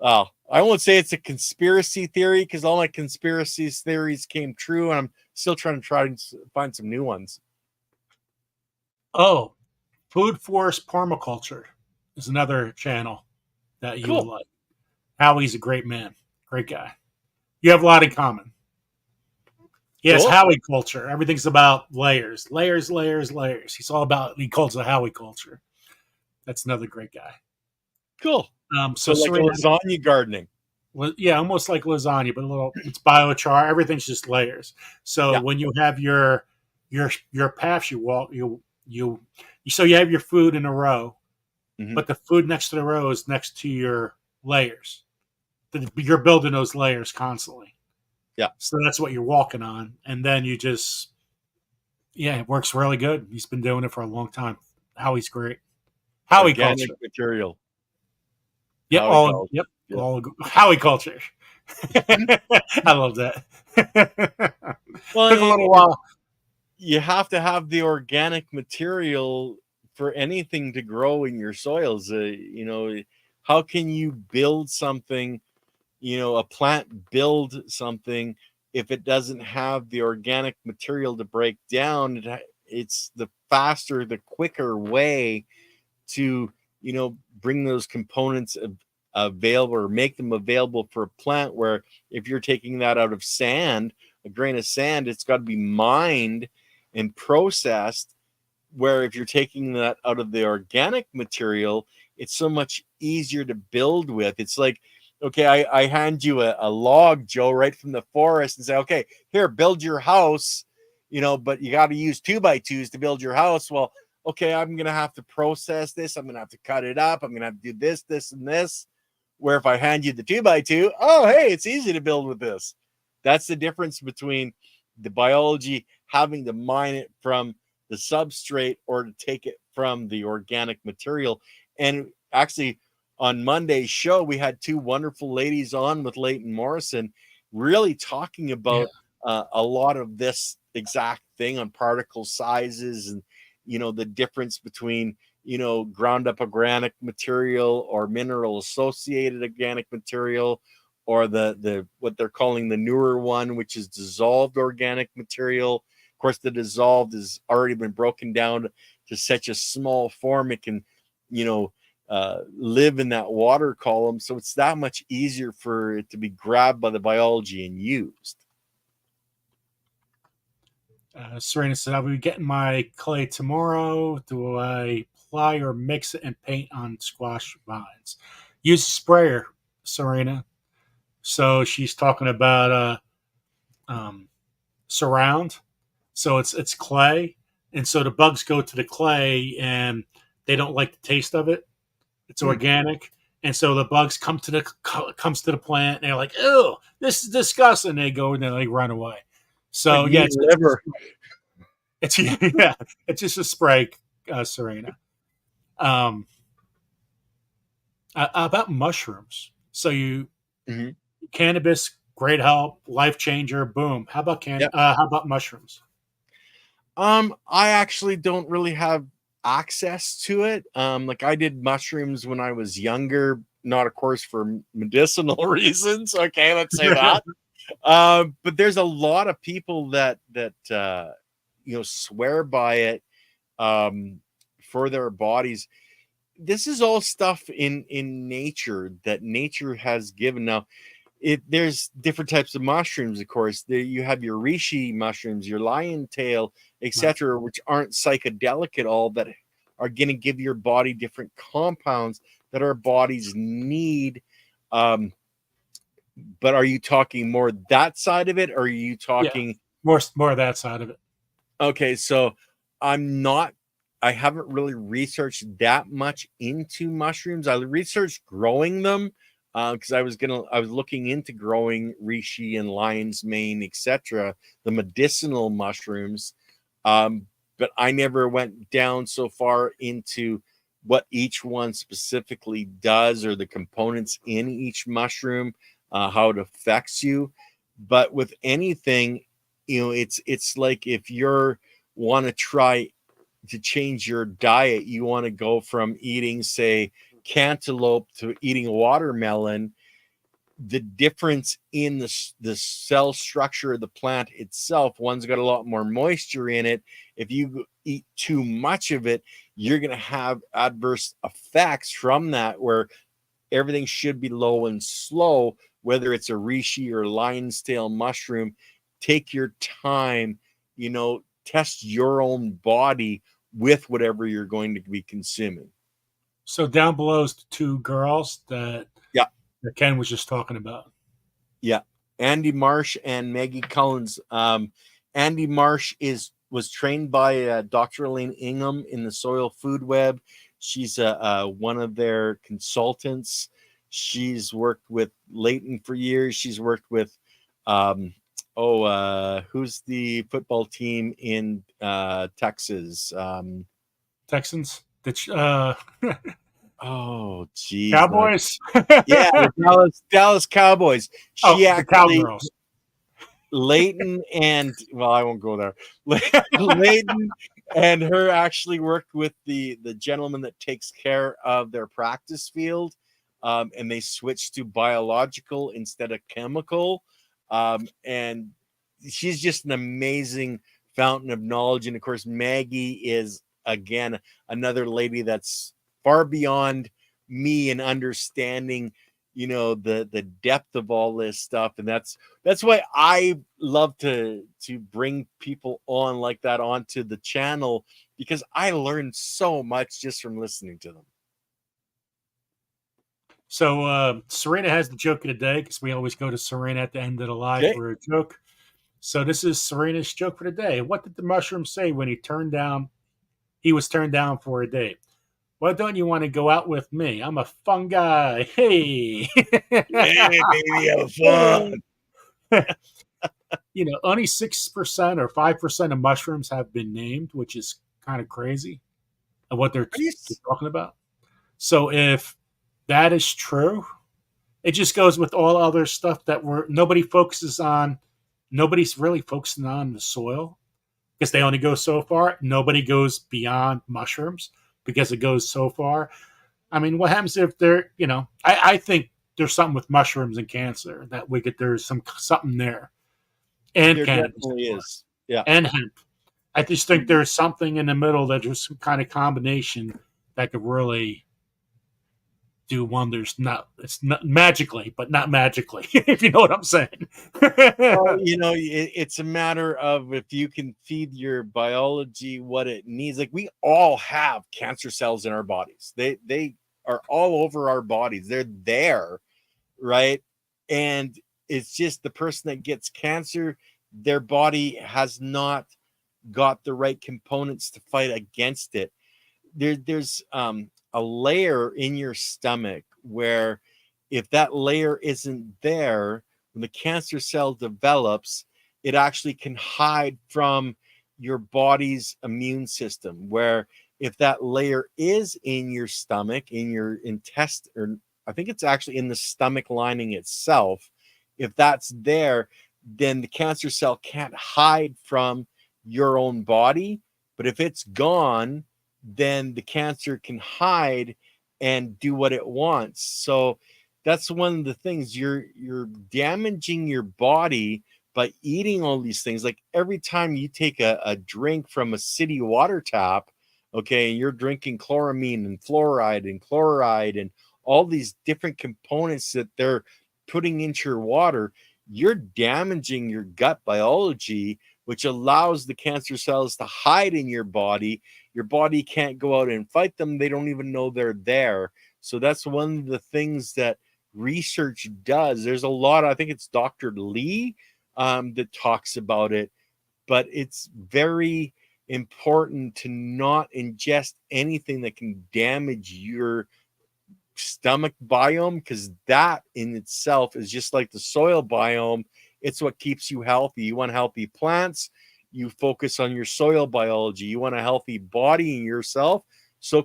I won't say it's a conspiracy theory because all my conspiracy theories came true, and I'm still trying to find some new ones. Oh, Food Forest Permaculture is another channel that you will like. Howie's a great man, great guy. You have a lot in common. Yes, Cool. Howie culture. Everything's about layers, layers, layers, layers. He's all about. He calls it Howie culture. That's another great guy. Cool. So like Serena, lasagna gardening. Yeah, almost like lasagna, but a little. It's biochar. Everything's just layers. So when you have your paths you walk, so you have your food in a row, but the food next to the row is next to your layers. You're building those layers constantly. Yeah. So that's what you're walking on, and then you just, it works really good. He's been doing it for a long time. Howie's great. Howie Organic culture. material. Yep. Howie All. culture. Yep. Yep. All Howie culture. I love that. Well, Took a little while. You have to have the organic material for anything to grow in your soils. You know, how can you build something? You know, a plant build something if it doesn't have the organic material to break down. It's the faster, the quicker way to, you know, bring those components available or make them available for a plant. Where if you're taking that out of sand, a grain of sand, it's got to be mined and processed. Where if you're taking that out of the organic material, it's so much easier to build with. It's like, okay, I hand you a log, Joe, right from the forest and say, okay, here, build your house, you know, but you got to use 2x2s to build your house. Well, okay, I'm going to have to process this. I'm going to have to cut it up. I'm going to have to do this, this, and this. Where if I hand you the 2x2, oh, hey, it's easy to build with this. That's the difference between the biology having to mine it from the substrate or to take it from the organic material. And actually, on Monday's show, we had two wonderful ladies on with Leighton Morrison, really talking about a lot of this exact thing on particle sizes and, you know, the difference between, you know, ground up organic material or mineral associated organic material, or the what they're calling the newer one, which is dissolved organic material. Of course, the dissolved has already been broken down to such a small form it can, you know, live in that water column. So it's that much easier for it to be grabbed by the biology and used. Serena said, I'll be getting my clay tomorrow. Do I apply or mix it and paint on squash vines? Use a sprayer, Serena. So she's talking about surround. So it's clay. And so the bugs go to the clay and they don't like the taste of it. It's organic. And so the bugs comes to the plant and they're like, "Ew, this is disgusting." And they go and they run away. So like yeah, it's just a spray, Serena. About mushrooms. So cannabis, great help, life changer, boom. How about how about mushrooms? I actually don't really have access to it. Like I did mushrooms when I was younger, not of course for medicinal reasons. Okay, let's say that. But there's a lot of people that you know, swear by it for their bodies. This is all stuff in nature that nature has given. Now, there's different types of mushrooms, of course. You have your reishi mushrooms, your lion tail, etc., which aren't psychedelic at all, that are going to give your body different compounds that our bodies need. But are you talking more that side of it, or are you talking more of that side of it? Okay, so I'm not I haven't really researched that much into mushrooms. I researched growing them because I was looking into growing reishi and lion's mane, etc., the medicinal mushrooms. But I never went down so far into what each one specifically does or the components in each mushroom, how it affects you. But with anything, it's like if you're want to try to change your diet, you want to go from eating, say, cantaloupe to eating watermelon. The difference in the cell structure of the plant itself, one's got a lot more moisture in it. If you eat too much of it, you're going to have adverse effects from that, where everything should be low and slow, whether it's a reishi or lion's tail mushroom. Take your time, test your own body with whatever you're going to be consuming. So down below is the two girls that Ken was just talking about. Yeah, Andy Marsh and Maggie Collins. Andy Marsh was trained by Dr. Elaine Ingham in the Soil Food Web. She's one of their consultants. She's worked with Leighton for years. She's worked with who's the football team in Texas? Texans. Oh, geez. Cowboys? Yeah, the Dallas Cowboys. The Cowgirls. Leighton and, well, I won't go there. Leighton and her actually worked with the gentleman that takes care of their practice field, and they switched to biological instead of chemical. And she's just an amazing fountain of knowledge. And of course, Maggie is, again, another lady that's far beyond me in understanding, the depth of all this stuff. And that's why I love to bring people on like that onto the channel, because I learned so much just from listening to them. So Serena has the joke of the day, because we always go to Serena at the end of the live for a joke. So this is Serena's joke for the day. What did the mushroom say when he was turned down for a date? Why don't you want to go out with me? I'm a fun guy. Hey. Yeah, baby, have fun. Only 6% or 5% of mushrooms have been named, which is kind of crazy of what they're talking about. So if that is true, it just goes with all other stuff that nobody's really focusing on the soil, because they only go so far. Nobody goes beyond mushrooms because it goes so far. I mean, what happens if they're, I think there's something with mushrooms and cancer that there's something there. And there cannabis definitely is. Yeah. And hemp. I just think there's something in the middle that there's some kind of combination that could really do wonders. It's not magically, but not magically, if you know what I'm saying. Well, it's a matter of if you can feed your biology what it needs. Like, we all have cancer cells in our bodies. They are all over our bodies. They're there, right? And it's just the person that gets cancer, their body has not got the right components to fight against it. There's a layer in your stomach where, if that layer isn't there, when the cancer cell develops, it actually can hide from your body's immune system. Where if that layer is in your stomach, in your intestine, or I think it's actually in the stomach lining itself, if that's there, then the cancer cell can't hide from your own body. But if it's gone, then the cancer can hide and do what it wants. So that's one of the things. You're damaging your body by eating all these things. Like, every time you take a drink from a city water tap, okay, and you're drinking chloramine and fluoride and chloride and all these different components that they're putting into your water, you're damaging your gut biology, which allows the cancer cells to hide in your body. Your body can't go out and fight them. They don't even know they're there. So that's one of the things that research does. There's a lot, I think it's Dr. Lee that talks about it, but it's very important to not ingest anything that can damage your stomach biome, because that in itself is just like the soil biome. It's what keeps you healthy. You want healthy plants, you focus on your soil biology. You want a healthy body in yourself, so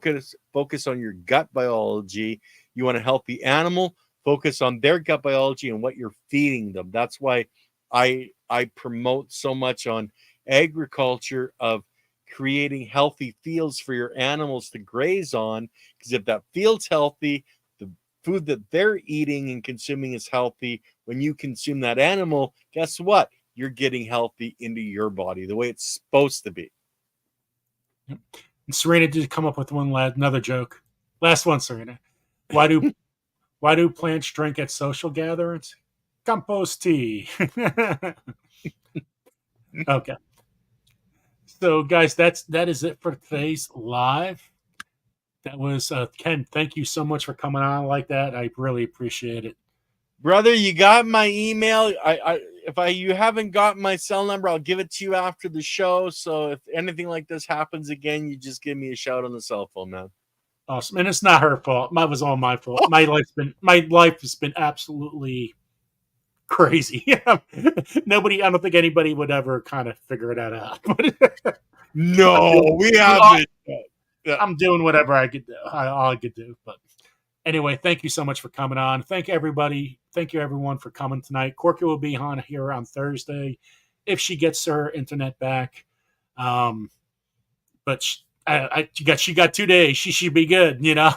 focus on your gut biology. You want a healthy animal, focus on their gut biology and what you're feeding them. That's why I promote so much on agriculture of creating healthy fields for your animals to graze on, because if that field's healthy, the food that they're eating and consuming is healthy. When you consume that animal, guess what? You're getting healthy into your body the way it's supposed to be. And Serena did come up with another joke. Last one, Serena. Why do plants drink at social gatherings? Compost tea. Okay. So, guys, that is it for today's live. That was Ken. Thank you so much for coming on like that. I really appreciate it, brother. You got my email. If you haven't got my cell number, I'll give it to you after the show. So if anything like this happens again, you just give me a shout on the cell phone, man. Awesome. And it's not her fault. It was all my fault. My life has been absolutely crazy. Nobody, I don't think anybody would ever kind of figure that out. No, we haven't. I'm doing whatever I could do. All I could do. But anyway, thank you so much for coming on. Thank everybody. Thank you everyone for coming tonight. Corky will be on here on Thursday if she gets her internet back. But she got 2 days. She should be good. You know,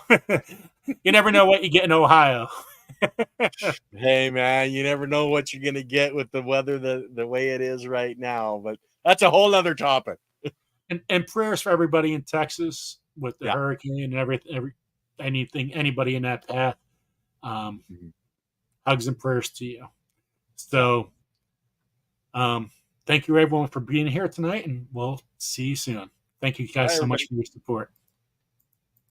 you never know what you get in Ohio. Hey man, you never know what you're gonna get with the weather the way it is right now. But that's a whole other topic. And prayers for everybody in Texas with the hurricane and anybody in that path. Hugs and prayers to you. So, thank you everyone for being here tonight, and we'll see you soon. Thank you guys so much for your support.